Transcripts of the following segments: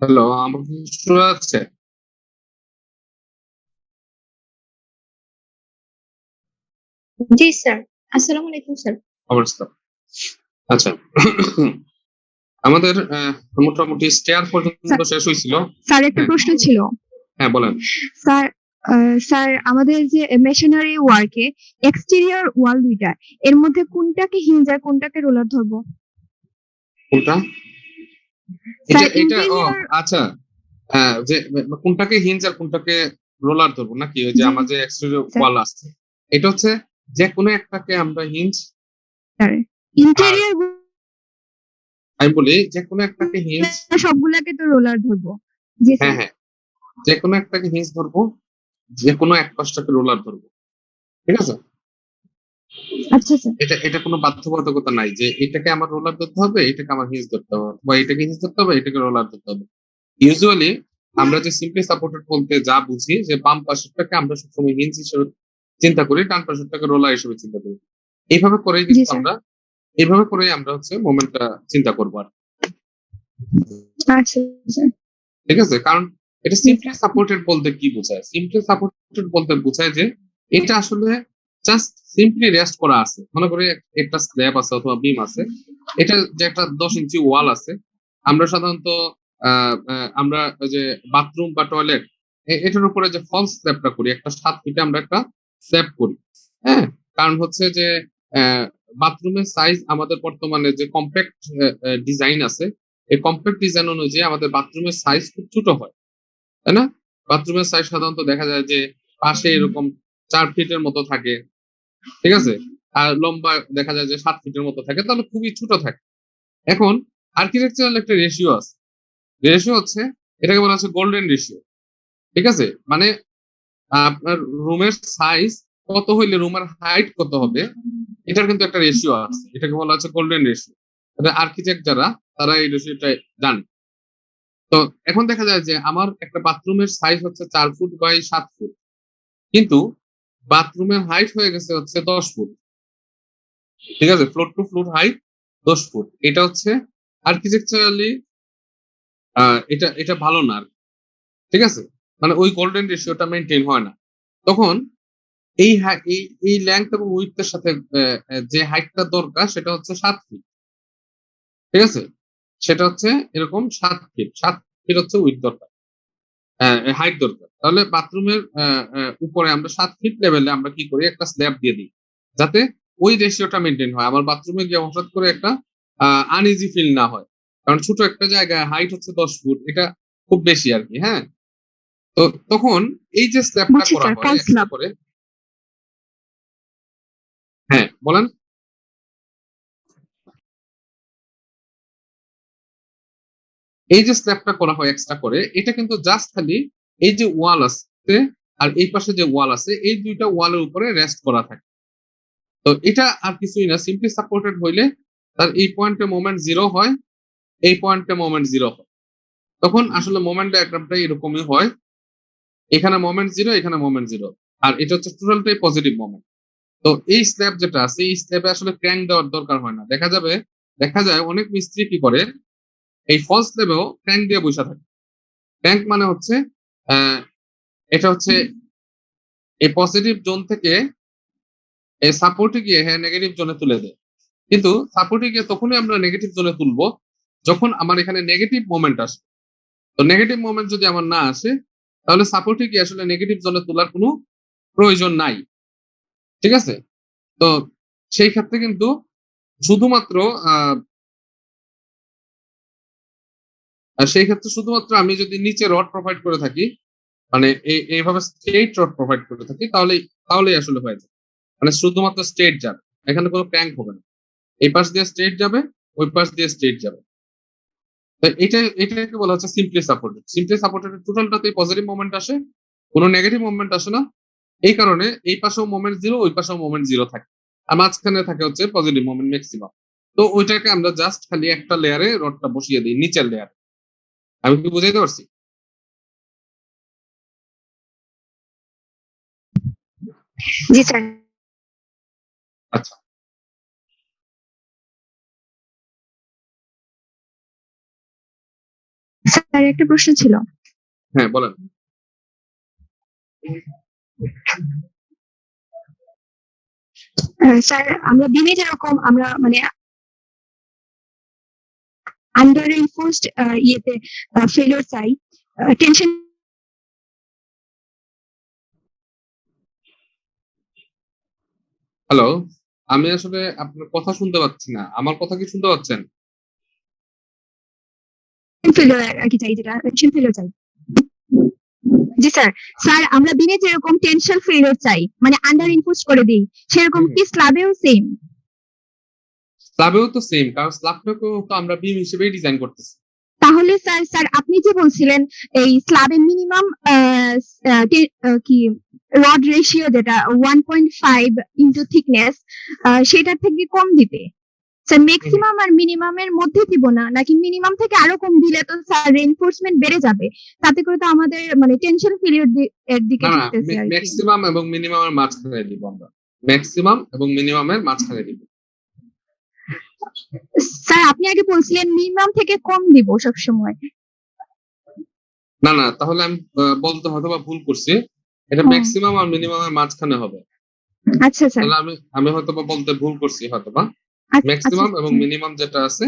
Hello, আমার কি শোনা যাচ্ছে? জি স্যার। আসসালামু আলাইকুম স্যার। অবস্থা আচ্ছা। আমাদের মোটামুটি স্টেয়ার পর্যন্ত স্যার শেষ হয়েছিল। স্যার, একটা হ্যাঁ, প্রশ্ন ছিল। হ্যাঁ বলেন। স্যার, স্যার আমাদের যে মেশিনারি ওয়ার্কে এক্সটেরিয়র ওয়াল দুইটা, এর মধ্যে কোনটাকে হিঞ্জ আর কোনটাকে রোলার ধরবো? কোনটা? এটা স্যার এটা ও ইন্টেরিয়র। আচ্ছা। যে কোনটাকে হিঞ্জ আর কোনটাকে রোলার ধরবো নাকি ওই যে জি আমার যে এক্সটেরিয়র স্যার। ওয়াল আছে, এটা হচ্ছে যে কোনো একটাকে আমরা হিঞ্জ স্যার আর ইন্টেরিয়র আমি বলি যে কোনো একটাকে হিঞ্জ। সবগুলাকে তো রোলার ধরবো। জি হ্যাঁ, স্যার। হ্যাঁ, যে কোনো একটাকে হিঞ্জ ধরবো, যে কোনো এক পাশটাকে রোলার ধরবো। ঠিক আছে? আচ্ছা স্যার। এটা এটা কোনো বাধ্যবাধকতা নাই যে এটাকে আমার রোলার ধরতে হবে, এটাকে আমার হিঞ্জ ধরতে হবে, বা এটাকে হিঞ্জ ধরতে হবে, এটাকে রোলার ধরতে হবে। ইউজুয়ালি আমরা যে সিম্পলি সাপোর্টেড বলতে যা বুঝি যে বাম পাশেরটাকে আমরা সবসময় হিঞ্জ হিসেবে চিন্তা করি, ডান পাশেরটাকে রোলার হিসেবে চিন্তা করি। এইভাবে করেই জি কিন্তু স্যার। আমরা এইভাবে করেই আমরা হচ্ছে মোমেন্টটা চিন্তা করবো আর আচ্ছা স্যার। ঠিক আছে। কারণ এটা জি সিম্পলি স্যার। সাপোর্টেড বলতে কি বোঝায়? সিম্পলি সাপোর্টেড বলতে বোঝায় যে এটা আসলে জাস্ট সিম্পলি রেস্ট করা আছে। মনে করি একটা স্ল্যাব আছে অথবা বিম আছে, এটা যে একটা 10 ইঞ্চি ওয়াল আছে। আমরা সাধারণত আমরা ওই যে বাথরুম বা টয়লেট এটার উপরে যে ফলস স্ল্যাবটা করি, একটা 7 ফিটে আমরা একটা স্ল্যাব করি। হ্যাঁ, কারণ হচ্ছে যে বাথরুমের সাইজ আমাদের বর্তমানে যে কম্প্যাক্ট ডিজাইন আছে, এই কম্প্যাক্ট ডিজাইন অনুযায়ী আমাদের বাথরুমের সাইজ খুব ছোট হয়, তাই না? বাথরুমের সাইজ সাধারণত দেখা যায় যে পাশে এরকম 4 ফিটের মতো থাকে, ঠিক আছে, আর লম্বা দেখা যায় যে 7 ফিটের মতো থাকে, তাহলে খুবই ছোট থাকে। এখন আর্কিটেকচারাল একটা রেশিও আছে, রেশিও হচ্ছে, এটাকে বলা হচ্ছে গোল্ডেন রেশিও। ঠিক আছে, মানে আপনার রুমের সাইজ কত হইলে রুমের হাইট কত হবে, এটার কিন্তু একটা রেশিও আছে, এটাকে বলা হচ্ছে গোল্ডেন রেশিও। আর্কিটেক্ট যারা, তারা এই রেশিওটা জানে। তো এখন দেখা যায় যে আমার একটা বাথরুমের সাইজ হচ্ছে 4 ফুট বাই 7 ফুট, কিন্তু বাথরুমের হাইট হয়ে গেছে হচ্ছে 10 ফুট। ঠিক আছে, floor to floor height 10 foot. এটা হচ্ছে আর্কিটেকচারালি এটা এটা ভালো না আর কি। ঠিক আছে, মানে ওই গোল্ডেন রেশিওটা মেনটেন হয় না। তখন এই লেন্থ এবং উইডথের সাথে যে হাইটটা দরকার সেটা হচ্ছে 7 ফিট। ঠিক আছে, সেটা হচ্ছে এরকম 7 ফিট, 7 ফিট হচ্ছে উইডথ দরকার, হাইট দরকার। তাহলে বাথরুমের উপরে আমরা 7 ফিট লেভেলে আমরা কি করি, একটা স্ল্যাব দিয়ে দিই, যাতে ওই রেশিওটা মেনটেন হয়, আমার বাথরুমে গিয়ে হঠাৎ করে একটা আনইজি ফিল না হয়। কারণ ছোট একটা জায়গায় হাইট হচ্ছে 10 ফুট, এটা খুব বেশি আর কি। হ্যাঁ, তো তখন এই যে স্ল্যাবটা বুঝছি করা স্যার, হয় ফলস এক্সট্রা লাভ। করে। হ্যাঁ বলেন। এই যে স্ল্যাবটা করা হয় এক্সট্রা করে, এটা কিন্তু জাস্ট খালি এই যে ওয়াল আছে আর এই পাশে যে ওয়াল আছে, এই দুইটা ওয়ালের উপরে রেস্ট করা থাকে। তো এটা আর কিছুই না, সিম্পলি সাপোর্টেড হইলে তার এই পয়েন্টে মোমেন্ট জিরো হয়, এই পয়েন্টে মোমেন্ট জিরো হয়। তখন আসলে মোমেন্ট ডায়াগ্রামটা এরকমই হয়, এখানে মোমেন্ট জিরো, এখানে মোমেন্ট জিরো, আর এটা হচ্ছে টোটালটাই পজিটিভ মোমেন্ট। তো এই স্ল্যাব যেটা আছে, এই স্ল্যাবে আসলে ক্র্যাঙ্ক দেওয়ার দরকার হয় না। দেখা যায় অনেক মিস্ত্রি কি করে, এই ফলস স্ল্যাবেও ক্র্যাঙ্ক দিয়ে বসে থাকে। ক্র্যাঙ্ক মানে হচ্ছে আহ এটা হচ্ছে এই পজিটিভ জোন থেকে এই সাপোর্টে গিয়ে হ্যাঁ নেগেটিভ জোনে তুলে দেয়। কিন্তু সাপোর্টে গিয়ে তখনই আমরা নেগেটিভ জোনে তুলবো যখন আমার এখানে নেগেটিভ মোমেন্ট আসে। তো নেগেটিভ মোমেন্ট যদি আমার না আসে, তাহলে সাপোর্টে গিয়ে আসলে নেগেটিভ জোনে তোলার কোনো প্রয়োজন নাই। ঠিক আছে, তো সেই ক্ষেত্রে কিন্তু শুধুমাত্র আহ সেই ক্ষেত্রে শুধুমাত্র আমি যদি নিচে রড প্রোভাইড করে থাকি, মানে এইভাবে স্ট্রেট রড প্রোভাইড করে থাকি, তাহলেই আসলে হয়ে যায়। মানে শুধুমাত্র স্ট্রেট যাবে, এখানে কোনো ক্র্যাঙ্ক হবে না। এই পাশ দিয়ে স্ট্রেট যাবে, ওই পাশ দিয়ে স্ট্রেট যাবে। তো এটাকে বলা হচ্ছে সিম্পলি সাপোর্টেড। সিম্পলি সাপোর্টেড টোটালটাতেই পজিটিভ মোমেন্ট আসে, কোনো নেগেটিভ মোমেন্ট আসে না। এই কারণে এই পাশেও মোমেন্ট জিরো, ওই পাশেও মোমেন্ট জিরো থাকে, আর মাঝখানে থাকে হচ্ছে পজিটিভ মোমেন্ট ম্যাক্সিমাম। তো ওইটাকে আমরা জাস্ট খালি একটা লেয়ারে রডটা বসিয়ে দিই, নিচের লেয়ারে। আমি কি বুঝাইতে পারছি? জি স্যার। আচ্ছা। স্যার একটা প্রশ্ন ছিল। হ্যাঁ, বলেন। স্যার আমরা বিমে যেরকম আমরা মানে আন্ডার এনফোর্সড ইয়েতে ফেলিওর চাই, টেনশন। হ্যালো, আমি আসলে আপনার কথা শুনতে পাচ্ছি না। আমার কথা কি শুনতে পাচ্ছেন? ফেলিওর আর কি চাই, যেটা টেনশন ফেলিওর চাই। জি স্যার। স্যার আমরা বিমে যেরকম টেনশন ফেলিওর চাই মানে আন্ডার এনফোর্সড করে দিই, সেরকম হুম, কি স্ল্যাবেও সেম? স্ল্যাবেও তো সেম, কারণ স্ল্যাবটাকেও তো আমরা বিম হিসেবেই ডিজাইন করতেছি। তাহলে স্যার স্যার আপনি যে বলছিলেন এই স্ল্যাবে মিনিমাম কি রড রেশিও যেটা 1.5 ইন্টু থিকনেস, সেটার থেকে কম দিবে স্যার? হুম। ম্যাক্সিমাম আর মিনিমামের মধ্যে দিব না, নাকি মিনিমাম থেকে আরো কম দিলে তো স্যার রেইনফোর্সমেন্ট বেড়ে যাবে, তাতে করে তো আমাদের মানে টেনশন ফেলিওর এর দিকে না, না, ঝুঁকতেছে আর কি। ম্যাক্সিমাম এবং মিনিমামের মাঝখানে দিব আমরা। ম্যাক্সিমাম এবং মিনিমামের মাঝখানে দিব। স্যার আপনি আগে বলছিলেন মিনিমাম থেকে কম দিব সবসময়। না, না, তাহলে আমি বলতে হয়তো বা ভুল করছি। এটা ও ম্যাক্সিমাম আর মিনিমামের মাঝখানে হবে। আচ্ছা স্যার। তাহলে আমি আমি হয়তো বা বলতে ভুল করছি হয়তো বা। আচ্ছা ম্যাক্সিমাম এবং স্যার, মিনিমাম যেটা আছে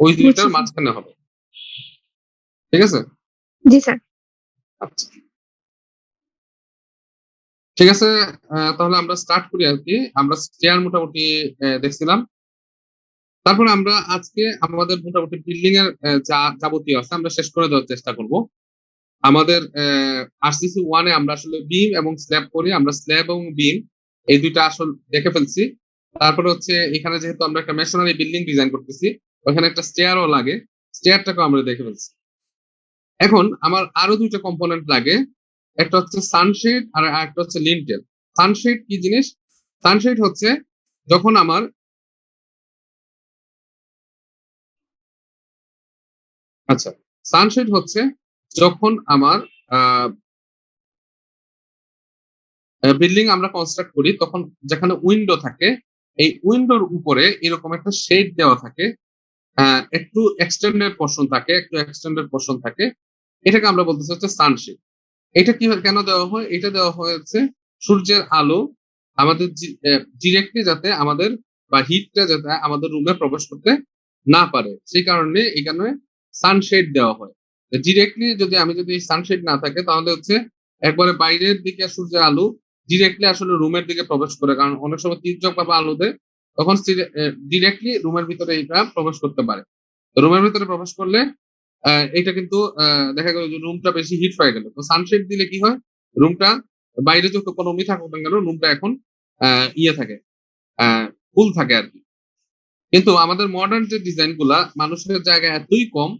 ওই বুঝছি দুইটার স্যার। মাঝখানে হবে। ঠিক আছে? জি স্যার। আচ্ছা, ঠিক আছে। তাহলে আমরা স্টার্ট করি আর কি। আমরা স্টেয়ার মোটামুটি দেখছিলাম। তারপরে আমরা আজকে আমাদের মোটামুটি বিল্ডিং এর যা যাবতীয় আছে আমরা শেষ করে দেওয়ার চেষ্টা করব। আমাদের আরসিসি 1 এ আমরা আসলে বিম এবং স্ল্যাব করি। আমরা স্ল্যাব এবং বিম এই দুইটা আসল দেখে ফেলছি। তারপরে হচ্ছে এখানে যেহেতু আমরা একটা মেশনারি বিল্ডিং ডিজাইন করতেছি, ওখানে একটা স্টেয়ারও লাগে। স্টেয়ারটাকেও আমরা দেখে ফেলছি। এখন আমার আরো দুইটা কম্পোনেন্ট লাগে। একটা হচ্ছে সানশেড আর একটা হচ্ছে লিন্টেল। সানশেড কি জিনিস? সানশেড হচ্ছে যখন আমার আচ্ছা, সানশেড হচ্ছে যখন আমার বিল্ডিং আমরা কনস্ট্রাক্ট করি তখন যেখানে উইন্ডো থাকে, এই উইন্ডোর উপরে এরকম একটা শেড দেওয়া থাকে। একটু এক্সটেন্ডেড পোর্শন থাকে, একটু এক্সটেন্ডেড পোর্শন থাকে। এটাকে আমরা বলতেছি হচ্ছে সানশেড। এটা কি কেন দেওয়া হয়? এটা দেওয়া হয়েছে সূর্যের আলো আমাদের ডিরেক্টলি যাতে আমাদের বা হিটটা যাতে আমাদের রুমে প্রবেশ করতে না পারে, সেই কারণে এখানে সানশেড দেওয়া হয়। ডিরেক্টলি যদি সানশেড না থাকে তাহলে হচ্ছে একবারে বাইরের দিকে সূর্যের আলো ডিরেক্টলি আসলে রুমের দিকে প্রবেশ করে, কারণ অনেক সময় তির্যক ভাবে আলো দেয়, তখন ডিরেক্টলি রুমের ভিতরে এটা প্রবেশ করতে পারে। রুমের ভিতরে প্রবেশ করলে এটা কিন্তু দেখা গেল যে রুমটা বেশি হিট হয়ে গেল। তো সানশেড দিলে কি হয়? রুমটা বাইরে যত গরমই থাকুক না কেন রুমটা এখন ইয়ে থাকে, কুল থাকে আর কি। কিন্তু আমাদের মডার্ন যে ডিজাইন গুলা মানুষের জায়গা এতই কম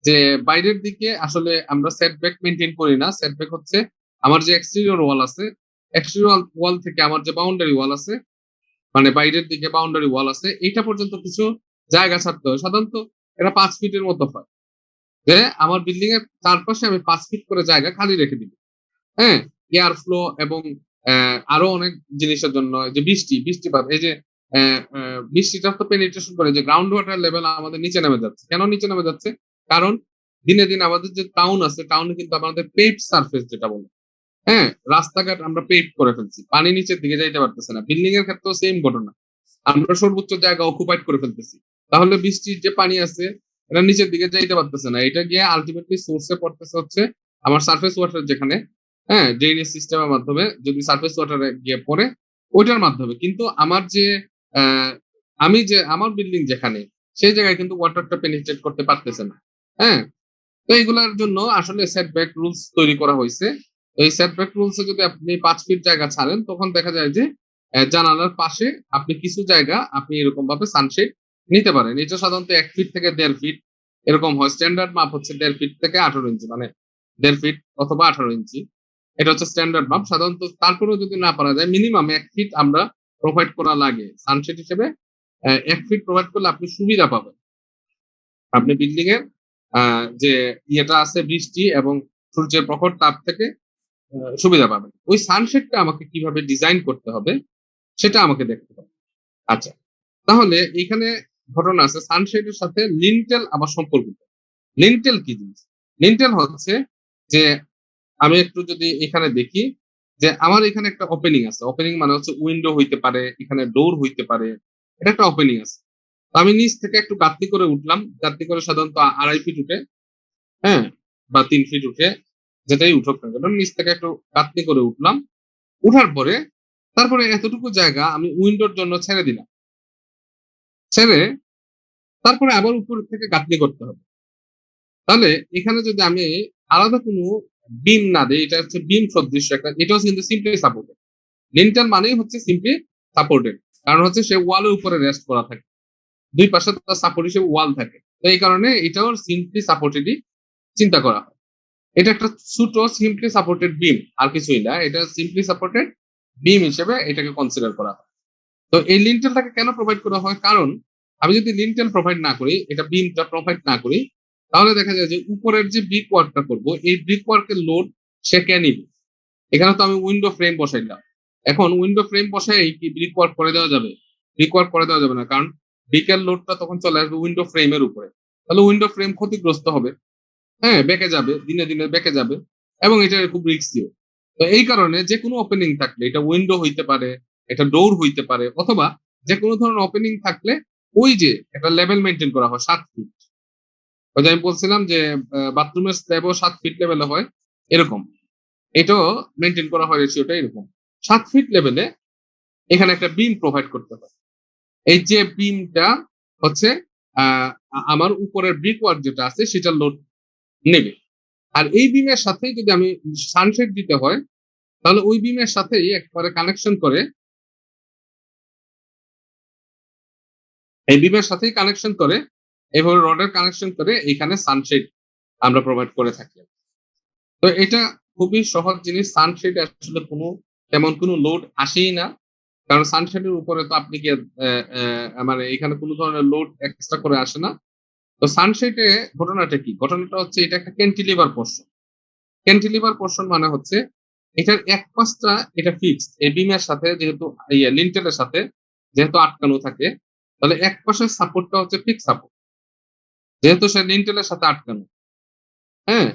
যে বাইরের দিকে আসলে আমরা সেটব্যাক মেনটেন করি না। সেটব্যাক হচ্ছে আমার যে এক্সটেরিয়র ওয়াল আছে, এক্সটেরিয়র ওয়াল থেকে আমার যে বাউন্ডারি ওয়াল আছে, মানে বাইরের দিকে বাউন্ডারি ওয়াল আছে, এটা পর্যন্ত কিছু জায়গা ছাড়তে হয়। সাধারণত এটা 5 ফিটের মতো হয়, যে আমার বিল্ডিং এর চারপাশে আমি 5 ফিট করে জায়গা খালি রেখে দিব। হ্যাঁ, এয়ার ফ্লো এবং আরো অনেক জিনিসের জন্য, যে বৃষ্টিপাত, এই যে বৃষ্টিটা তো পেনিট্রেশন করে, যে গ্রাউন্ড ওয়াটার লেভেল আমাদের নিচে নেমে যাচ্ছে। কেন নিচে নেমে যাচ্ছে? কারণ দিনে দিনে আমাদের যে টাউন আছে, টাউনে কিন্তু আমাদের পেভড সারফেস যেটা বলে, হ্যাঁ, রাস্তাঘাট আমরা পেভ করে ফেলছি, পানি নিচের দিকে যাইতে পারতেছে না। বিল্ডিং এর ক্ষেত্রেও সেম ঘটনা, আমরা সর্বোচ্চ জায়গা অকুপাইড করে ফেলতেছি। তাহলে বৃষ্টির যে পানি আছে এটা নিচের দিকে যাইতে পারতেছে না, এটা গিয়ে আলটিমেটলি সোর্সে পড়তেছে হচ্ছে আমার সারফেস ওয়াটার, যেখানে হ্যাঁ ড্রেনেজ সিস্টেমের মাধ্যমে যদি সারফেস ওয়াটারে গিয়ে পড়ে ওইটার মাধ্যমে। কিন্তু আমার যে আহ, আমার বিল্ডিং যেখানে, সেই জায়গায় কিন্তু ওয়াটারটা পেনিট্রেট করতে পারতেছে না। হ্যাঁ, তো এইগুলোর জন্য আসলে সেটব্যাক রুলস তৈরি করা হয়েছে। এই সেটব্যাক রুলসে যদি আপনি 5 ফিট জায়গা ছাড়েন তখন দেখা যায় যে জানালার পাশে আপনি কিছু জায়গা আপনি এরকম ভাবে সানশেড নিতে পারেন। এটা সাধারণত 1 ফিট থেকে 1.5 ফিট এরকম হয়। স্ট্যান্ডার্ড মাপ হচ্ছে 1.5 ফিট থেকে 18 ইঞ্চি, মানে 1.5 ফিট অথবা 18 ইঞ্চি। এটা হচ্ছে স্ট্যান্ডার্ড মাপ সাধারণত। তারপরেও যদি না পারা যায় মিনিমাম 1 ফিট আমরা প্রোভাইড করা লাগে সানশেড হিসেবে। 1 ফিট প্রোভাইড করলে আপনি সুবিধা পাবেন। আপনি বিল্ডিং এর যে ইয়েটা আছে বৃষ্টি এবং সূর্যের প্রখর তাপ থেকে সুবিধা পাবেন। ওই সানশেডটা আমাকে কিভাবে ডিজাইন করতে হবে সেটা আমাকে দেখতে হবে। আচ্ছা, তাহলে এখানে ঘটনা আছে সানশেডের সাথে লিন্টেল আবার সম্পর্কিত। লিন্টেল কি জিনিস? লিন্টেল হচ্ছে যে আমি একটু যদি এখানে দেখি যে আমার এখানে একটা ওপেনিং আছে, ওপেনিং মানে হচ্ছে উইন্ডো হইতে পারে, এখানে ডোর হইতে পারে, এটা একটা ওপেনিং আছে। তো আমি নিচ থেকে একটু গাঁথনি করে উঠলাম, গাঁথনি করে সাধারণত 2.5 ফিট উঠে, হ্যাঁ, বা 3 ফিট উঠে, যেটাই উঠুক না কেন নিচ থেকে একটু গাঁথনি করে উঠলাম। উঠার পরে তারপরে এতটুকু জায়গা আমি উইন্ডোর জন্য ছেড়ে দিলাম, ছেড়ে তারপরে আবার উপর থেকে গাঁথনি করতে হবে। তাহলে এখানে যদি আমি আলাদা কোনো বিম না দিই, এটা হচ্ছে বিম সদৃশ একটা, এটাও কিন্তু সিম্পলি সাপোর্টেড। লিন্টার মানেই হচ্ছে সিম্পলি সাপোর্টেড, কারণ হচ্ছে সে ওয়ালের উপরে রেস্ট করা থাকে, দুই পাশে তার সাপোর্ট হিসেবে ওয়াল থাকে। তো এই কারণে এটাও সিম্পলি সাপোর্টেডই চিন্তা করা হয়। এটা একটা ছোট সিম্পলি সাপোর্টেড বিম, আর কিছুই না, এটা সিম্পলি সাপোর্টেড বিম হিসেবে এটাকে কনসিডার করা হয়। তো এই লিন্টেলটাকে কেন প্রোভাইড করা হয়? কারণ আমি যদি লিন্টেল প্রোভাইড না করি, এটা বিমটা প্রোভাইড না করি, তাহলে দেখা যায় যে উপরের যে ব্রিক ওয়ার্কটা করবো, এই ব্রিক ওয়ার্কের লোড সে কে নিবে? এখানে তো আমি উইন্ডো ফ্রেম বসাইলাম, এখন উইন্ডো ফ্রেম বসাই কি ব্রিক ওয়ার্ক করে দেওয়া যাবে? ব্রিক ওয়ার্ক করে দেওয়া যাবে না, কারণ ব্রিকের লোডটা তখন চলে আসবে উইন্ডো ফ্রেমের উপরে, তাহলে উইন্ডো ফ্রেম ক্ষতিগ্রস্ত হবে, হ্যাঁ, বেঁকে যাবে, দিনে দিনে বেঁকে যাবে, এবং এটা খুব রিস্কিও। তো এই কারণে যে কোনো ওপেনিং থাকলে, এটা উইন্ডো হইতে পারে, এটা ডোর হইতে পারে, অথবা যে কোনো ধরনের ওপেনিং থাকলে ওই যে একটা লেভেল মেনটেন করা হয় 7 ফিট। ওই যে আমি বলছিলাম যে বাথরুমের স্ল্যাবও 7 ফিট লেভেলে হয়, এরকম এটাও মেনটেন করা হয়, রেশিওটা এরকম 7 ফিট লেভেলে এখানে একটা বিম প্রোভাইড করতে হয়। এই যে বিমটা হচ্ছে আমার উপরের ব্রিক ওয়ার্ক যেটা আছে সেটা লোড নেবে। আর এই বিমের সাথেই যদি আমি সানশেড দিতে হয়, তাহলে ওই বিমের সাথেই একবারে কানেকশন করে, এই বিমের সাথেই কানেকশন করে, এইভাবে রডের কানেকশন করে এখানে সানশেড আমরা প্রোভাইড করে থাকি। তো এটা খুবই সহজ জিনিস, সানশেড আসলে কোনো তেমন কোনো লোড আসেই না, কারণ সানশেডের উপরে তো আপনি কি মানে এখানে কোনো ধরনের লোড এক্সট্রা করে আসে না। তো সানশেডে ঘটনাটা কি? ঘটনাটা হচ্ছে এটা একটা ক্যান্টিলিভার পোর্শন। ক্যান্টিলিভার পোর্শন মানে হচ্ছে এটার এক পাশটা এটা ফিক্সড, এই বিমের সাথে যেহেতু লিন্টেলের সাথে যেহেতু আটকানো থাকে, তাহলে এক পাশের সাপোর্টটা হচ্ছে ফিক্স সাপোর্ট, যেহেতু সে লিন্টেলের সাথে আটকানো, হ্যাঁ,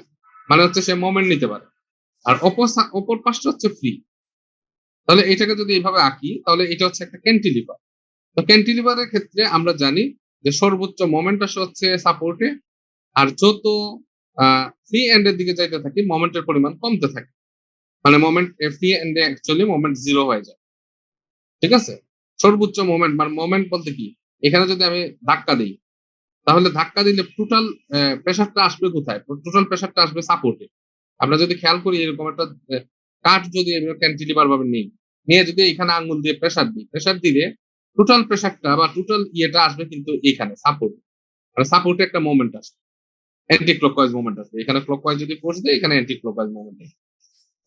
মানে হচ্ছে সে মোমেন্ট নিতে পারে। আর অপর পাশটা হচ্ছে ফ্রি। তাহলে এটাকে যদি এইভাবে আঁকি, তাহলে এটা হচ্ছে একটা ক্যান্টিলিভার। তো ক্যান্টিলিভারের ক্ষেত্রে আমরা জানি যে সর্বোচ্চ মোমেন্ট আসে হচ্ছে সাপোর্টে, আর যত ফ্রি এন্ডের দিকে যাইতে থাকি মোমেন্টের পরিমাণ কমতে থাকে, মানে মোমেন্ট ফ্রি এন্ডে অ্যাকচুয়ালি মোমেন্ট জিরো হয়ে যায়, ঠিক আছে? সর্বোচ্চ মোমেন্ট মানে মোমেন্ট বলতে কি, এখানে যদি আমি ধাক্কা দিই, তাহলে ধাক্কা দিলে টোটাল প্রেসারটা আসবে কোথায়? টোটাল প্রেসারটা আসবে সাপোর্টে। আমরা যদি খেয়াল করি এরকম একটা কাঠ যদি ক্যান্টিলিভার ভাবে নেই, নিয়ে যদি এখানে আঙ্গুল দিয়ে প্রেসার দিই, প্রেসার দিলে টোটাল প্রেসারটা বা টোটাল ইয়েটা আসবে কিন্তু এখানে সাপোর্ট, মানে সাপোর্টে একটা মোমেন্ট আসবে, অ্যান্টি ক্লকওয়াইজ মোমেন্ট আসবে, এখানে ক্লকওয়াইজ যদি ফোর্স দেয় এখানে অ্যান্টি ক্লকওয়াইজ মোমেন্ট আসবে।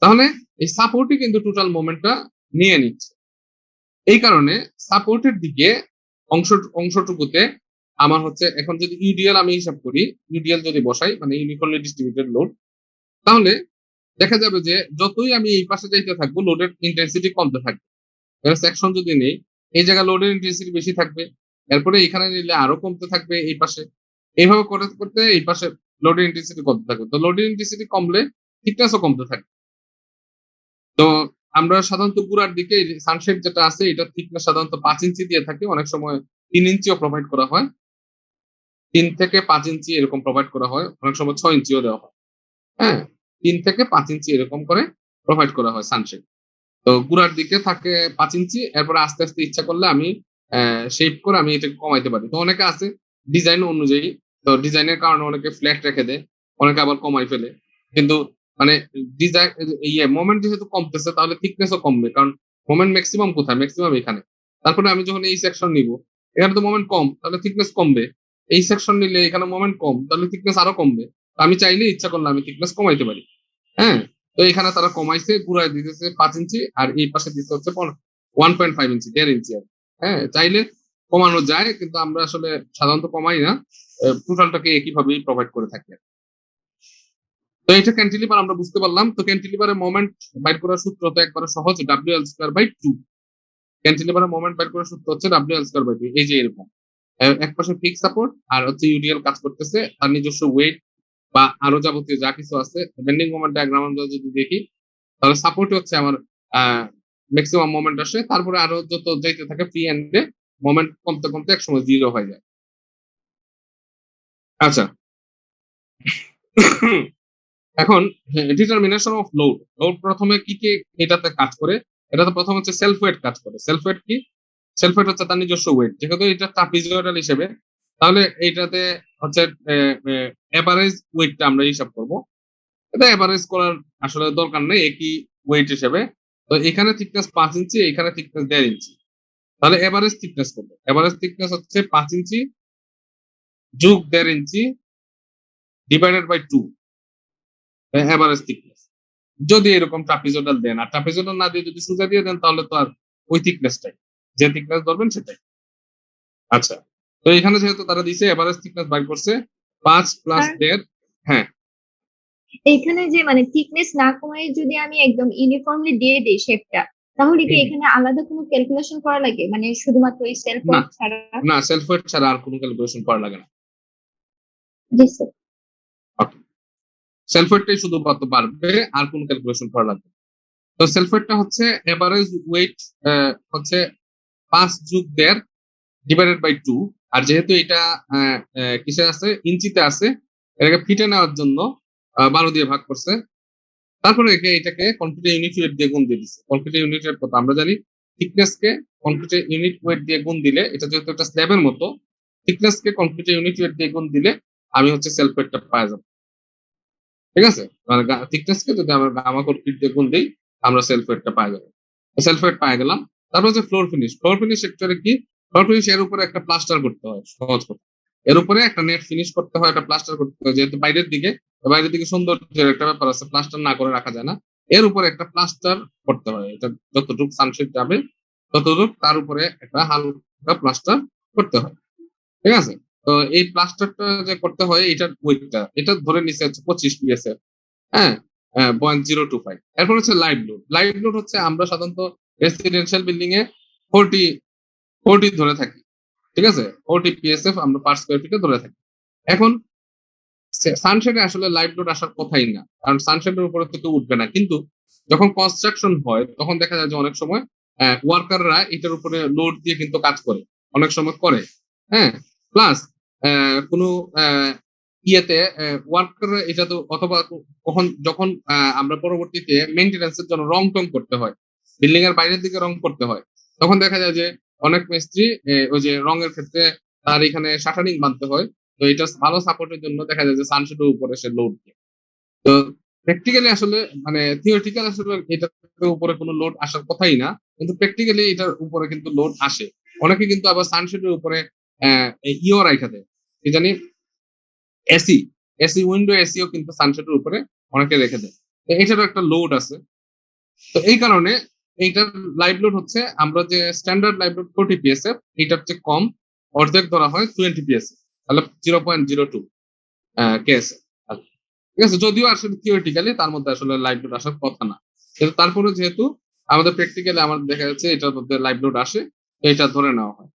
তাহলে এই সাপোর্টই কিন্তু টোটাল মোমেন্টটা নিয়ে নিচ্ছে। এই কারণে সাপোর্টের দিকে অংশটুকুতে আমার হচ্ছে, এখন যদি ইউডিএল আমি হিসাব করি, ইউডিএল যদি বসাই মানে ইউনিফর্মলি ডিস্ট্রিবিউটেড লোড, তাহলে দেখা যাবে যে যতই আমি এই পাশে যাইতে থাকবো লোডের ইন্টেন্সিটি কমতে থাকবে। সেকশন যদি নেই, এই জায়গায় লোডের ইন্টেন্সিটি বেশি থাকবে, এরপরে এখানে নিলে আরো কমতে থাকবে এই পাশে, এইভাবে করতে করতে এই পাশে লোডের ইন্টেন্সিটি কমতে থাকবে। তো লোডের ইন্টেন্সিটি কমলে থিকনেসও কমতে থাকবে। তো আমরা সাধারণত গুড়ার দিকে সানশেড যেটা আছে এটার থিকনেস সাধারণত 5 ইঞ্চি দিয়ে থাকে, অনেক সময় 3 ইঞ্চিও প্রোভাইড করা হয়, 3 থেকে 5 ইঞ্চি এরকম প্রোভাইড করা হয়, অনেক সময় 6 ইঞ্চিও দেওয়া হয়, হ্যাঁ, 3 থেকে 5 ইঞ্চি এরকম করে প্রোভাইড করা হয় সানশেড। তো গুড়ার দিকে থাকে 5 ইঞ্চি, এরপরে আস্তে আস্তে ইচ্ছা করলে আমি শেপ করে আমি এটাকে কমাইতে পারি। তো অনেকে আছে ডিজাইন অনুযায়ী, তো ডিজাইনের কারণে অনেকে ফ্ল্যাট রেখে দেয়, অনেকে আবার কমাই ফেলে, কিন্তু মানে ডিজাইন মোমেন্ট যেহেতু কমতেছে তাহলে থিকনেসও কমবে, কারণ মোমেন্ট ম্যাক্সিমাম কোথায়? ম্যাক্সিমাম এখানে। তারপরে আমি যখন এই সেকশন নিব, এখানে তো মোমেন্ট কম, তাহলে থিকনেস কমবে। এই সেকশন নিলে এখানে মোমেন্ট কম, তাহলে থিকনেস আরো কমবে। আমি চাইলে ইচ্ছা করলে আমি থিকনেস কমাইতে পারি, হ্যাঁ। তো এখানে তারা কমাইছে, ঘুরাই দিতেছে 5 ইঞ্চি, আর এই পাশে দিতে হচ্ছে 1.5 ইঞ্চি, 1.5 ইঞ্চি আর, হ্যাঁ, চাইলে কমানো যায়, কিন্তু আমরা আসলে সাধারণত কমাই না, টোটালটাকে একইভাবেই প্রোভাইড করে থাকি। তো এটা ক্যান্টিলিভার আমরা বুঝতে পারলাম। তো ক্যান্টিলিভারের মোমেন্ট বাইর করার সূত্র তো একবারে সহজ, WL²/2। ক্যান্টিলিভারের মোমেন্ট বাইর করার সূত্র হচ্ছে WL²/2, এই যে এরকম এক পাশে ফিক্স সাপোর্ট আর হচ্ছে ইউডিএল কাজ করতেছে, তার নিজস্ব ওয়েট বা আরো যাবতীয় যা কিছু আছে বেন্ডিং মোমেন্ট ডায়াগ্রাম আমরা যদি দেখি, তাহলে সাপোর্ট হচ্ছে আমার ম্যাক্সিমাম মোমেন্ট আসে, তারপরে আরো যত যাইতে থাকে ফ্রি এন্ডে মোমেন্ট কমতে কমতে একসময় জিরো হয়ে যায়। আচ্ছা, এখন ডিটারমিনেশন অফ লোড। লোড প্রথমে কি কি এটাতে কাজ করে? এটাতে প্রথম হচ্ছে সেলফ ওয়েট কাজ করে। সেলফ ওয়েট কি? সেলফ ওয়েট হচ্ছে তার নিজস্ব ওয়েট, যেহেতু এটা ট্রাপিজয়েডাল হিসেবে, তাহলে এইটাতে হচ্ছে এভারেজ ওয়েটটা আমরা হিসাব করব। এটা এভারেজ করার আসলে দরকার নেই, একই ওয়েট হিসেবে। তো এখানে থিকনেস 5 ইঞ্চি, এখানে থিকনেস 1.5 ইঞ্চি, তাহলে এভারেজ থিকনেস করবো। এভারেজ থিকনেস হচ্ছে 5 ইঞ্চি যোগ 1.5 ইঞ্চি ডিভাইডেড বাই 2, এভারেজ থিকনেস। যদি এরকম ট্রাপিজয়েডাল দেন, আর ট্রাপিজয়েডাল না দিয়ে যদি সোজা দিয়ে দেন, তাহলে তো আর ওই থিকনেসটাই, যে থিকনেস ধরবেন সেটাই। আচ্ছা, তো এখানে যেহেতু তারা দিছে এভারেজ থিকনেস বাই করছে 5 প্লাস 1.5। হ্যাঁ, এখানে যে মানে থিকনেস না কমায় যদি আমি একদম ইউনিফর্মলি দিয়ে দিই শেপটা, তাহলে কি এখানে আলাদা কোনো ক্যালকুলেশন করা লাগে, মানে শুধুমাত্র এই সেলফ ওয়েট ছাড়া? না, সেলফ ওয়েট ছাড়া আর কোনো ক্যালকুলেশন করা লাগে না। জি স্যার। ওকে, সেলফ ওয়েটটাই শুধুমাত্র বাড়বে, আর কোনো ক্যালকুলেশন করা লাগবে না। তো সেলফ ওয়েটটা হচ্ছে এভারেজ ওয়েট হচ্ছে 5 যোগ 1.5 ডিভাইডেড বাই 2, আর যেহেতু এটা কিসে আছে, ইঞ্চিতে আছে, এটাকে ফিটে নেওয়ার জন্য 12 দিয়ে ভাগ করছে। তারপরে এটাকে কনক্রিটের ইউনিট ওয়েট দিয়ে গুণ দিয়ে দিচ্ছে। কনক্রিটের ইউনিট ওয়েট কত আমরা জানি, থিকনেসকে কনক্রিটের ইউনিট ওয়েট দিয়ে গুণ দিলে, এটা যেহেতু একটা স্ল্যাবের মতো, থিকনেসকে কনক্রিটের ইউনিট ওয়েট দিয়ে গুণ দিলে আমি হচ্ছে সেলফ ওয়েটটা পাওয়া যাবো। ঠিক আছে, মানে থিকনেসকে যদি আমরা গামা কনক্রিট দিয়ে গুণ দিই, আমরা সেলফ ওয়েটটা পাওয়া যাবো। সেলফ ওয়েট পাওয়া গেলাম। তারপর হচ্ছে ফ্লোর ফিনিশ। ফ্লোর ফিনিশ সেক্টরে কি? ফ্লোর ফিনিশ এর উপরে একটা প্লাস্টার করতে হয়, সহজ কথা। এর উপরে একটা নেট ফিনিশ করতে হয়, একটা প্লাস্টার করতে হয়, যেহেতু বাইরের দিকে সৌন্দর্যের একটা ব্যাপার আছে, প্লাস্টার না করে রাখা যায় না। এর উপরে একটা প্লাস্টার করতে হয়, এটা যতটুকু সানশেড যাবে ততটুকু তার উপরে একটা হালকা প্লাস্টার করতে হয়। ঠিক আছে, তো এই প্লাস্টারটা যে করতে হয়, এটার ওয়েটটা এটা ধরে নিচ্ছে হচ্ছে 25 পিএসএফ। হ্যাঁ, 0.025। এরপর হচ্ছে লাইভ লোড। লাইভ লোড হচ্ছে আমরা সাধারণত রেসিডেন্সিয়াল বিল্ডিং এ 40 ধরে থাকি। ঠিক আছে, 40 পিএসএফ আমরা পার স্কয়ার ফিটে ধরে থাকি। এখন সানশেডে আসলে লাইভ লোড আসার কথাই না, কারণ সানশেডের উপরে তো কেউ উঠবে না। কিন্তু যখন কনস্ট্রাকশন হয়, তখন দেখা যায় যে অনেক সময় ওয়ার্কাররা এটার উপরে লোড দিয়ে কিন্তু কাজ করে, অনেক সময় করে। হ্যাঁ, প্লাস কোনো ইয়েতে ওয়ার্কার এটা তো, অথবা যখন আমরা পরবর্তীতে মেইনটেনেন্সের জন্য রং টং করতে হয়, বিল্ডিং এর বাইরের দিকে রং করতে হয়, তখন দেখা যায় যে অনেক মিস্ত্রি ওই যে রঙের ক্ষেত্রে তার এখানে শাটারিং বাঁধতে হয়। তো এটা ভালো সাপোর্টের জন্য দেখা যায় যে সানশেডের উপরে সে লোড দিয়ে। তো প্র্যাকটিক্যালি আসলে মানে থিওরিটিক্যাল আসলে এটার উপরে কোনো লোড আসার কথাই না, কিন্তু প্র্যাকটিক্যালি এটার উপরে কিন্তু লোড আসে। অনেকে কিন্তু আবার সানশেডের উপরে ইও রাখা দেয়, কি জানি, এসি এসি উইন্ডো এসিও কিন্তু সানশেডের উপরে অনেকে রেখে দেয়। তো এটারও একটা লোড আছে। তো এই কারণে এইটার লাইভ লোড হচ্ছে, আমরা যে স্ট্যান্ডার্ড লাইভ লোড 40 পিএসএফ, এটার চেয়ে কম, অর্ধেক ধরা হয় 20 পিএসএফ, তাহলে 0.02 কেএসএফ। ঠিক আছে, যদিও আসলে থিওরিটিক্যালি তার মধ্যে আসলে লাইভ লোড আসার কথা না, কিন্তু তারপরে যেহেতু আমাদের প্র্যাকটিক্যালি আমাদের দেখা যাচ্ছে এটার মধ্যে লাইভ লোড আসে, তো এটা ধরে নেওয়া হয়।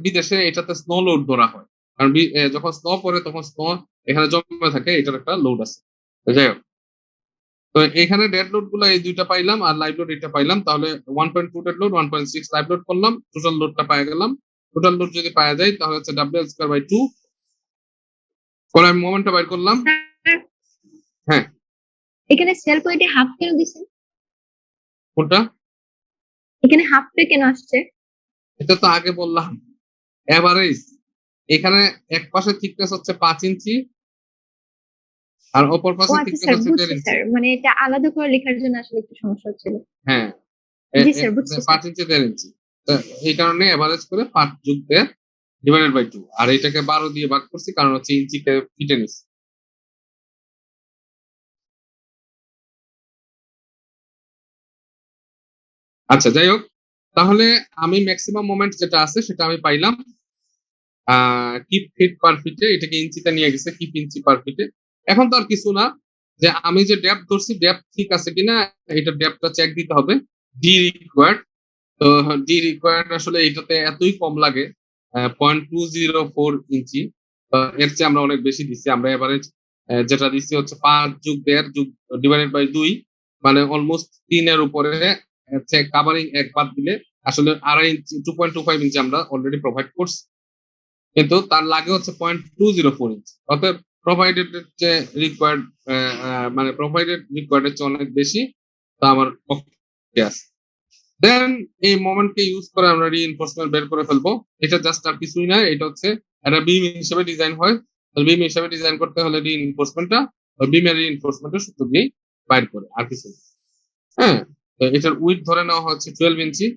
বিদেশে এটাতে স্নো লোড ধরা হয়, কারণ যখন স্নো পড়ে তখন স্নো এখানে জমে থাকে, এটার একটা লোড আছে। যাই হোক, তো এখানে ডেড লোড গুলো এই দুইটা পাইলাম, আর লাইভ লোড এটা পাইলাম, তাহলে 1.2 ডেড লোড, 1.6 লাইভ লোড করলাম, টোটাল লোডটা পাওয়া গেলাম। টোটাল লোড যদি পাওয়া যায়, তাহলে হচ্ছে ডাব্লিউ স্কয়ার বাই 2 করে আমি মোমেন্টটা বাইর করলাম। হ্যাঁ, এখানে সেলফ ওয়েটে হাফ কেন দিছেন? কোনটা? এখানে হাফটা কেন আসছে? এটা তো আগে বললাম, এভারেজ। এখানে এক পাশে থিকনেস হচ্ছে 5 ইঞ্চি, আর অপর ও পাশে আচ্ছা থিকনেস স্যার, হচ্ছে 1.5 বুঝছি ইঞ্চি। স্যার, মানে এটা আলাদা করে লেখার জন্য আসলে একটু সমস্যা হচ্ছিল। হ্যাঁ, জি স্যার, বুঝছি 5 স্যার। ইঞ্চি 1.5 ইঞ্চি। তো এই কারণে এভারেজ করে 5 যোগ 1.5 ডিভাইডেড বাই 2, আর এটাকে 12 দিয়ে ভাগ করছি, কারণ হচ্ছে ইঞ্চিকে ফিটে নিছি। আচ্ছা, যাই হোক, তাহলে আমি ম্যাক্সিমাম মোমেন্ট যেটা আছে সেটা আমি পাইলাম কিপ ফিট পার ফিটে, এটাকে ইঞ্চিতে নিয়ে গেছে কিপ ইঞ্চি পার ফিটে। এখন তো আর কিছু না, যে আমি যে ডেপথ ধরছি ডেপথ ঠিক আছে কিনা, এটা ডেপথটা চেক দিতে হবে। ডি রিকোয়ার্ড, তো ডি রিকোয়ার্ড আসলে এটাতে এতই কম লাগে, 0.204 ইঞ্চি। তো এর চেয়ে আমরা অনেক বেশি দিচ্ছি, আমরা এভারেজ যেটা দিচ্ছি হচ্ছে 5 যোগ 1.5 যোগ ডিভাইডেড বাই 2, মানে অলমোস্ট 3 এর উপরে হচ্ছে কাভারিং এক বাদ দিলে আসলে 2.5 ইঞ্চি 2.25 ইঞ্চি আমরা অলরেডি প্রোভাইড করছি, কিন্তু তার লাগে হচ্ছে 0.204 ইঞ্চি। অতএব প্রোভাইডেড যে রিকোয়ার্ড মানে প্রোভাইডেড রিকোয়ার্ড হচ্ছে অনেক বেশি, তা আমার পক্ষে আছে। দেন এই মোমেন্টকে ইউজ করে আমরা রিইনফোর্সমেন্ট বের করে ফেলবো। এটা জাস্ট আর কিছুই না, এটা হচ্ছে একটা বিম হিসেবে ডিজাইন হয়। বিম হিসেবে ডিজাইন করতে হলে রিইনফোর্সমেন্টটা ওই বিমের রিইনফোর্সমেন্টের সূত্র দিয়ে বাইর করে, আর কিছু না। হ্যাঁ, তো এটার উইথ ধরে নেওয়া হচ্ছে 12 ইঞ্চি।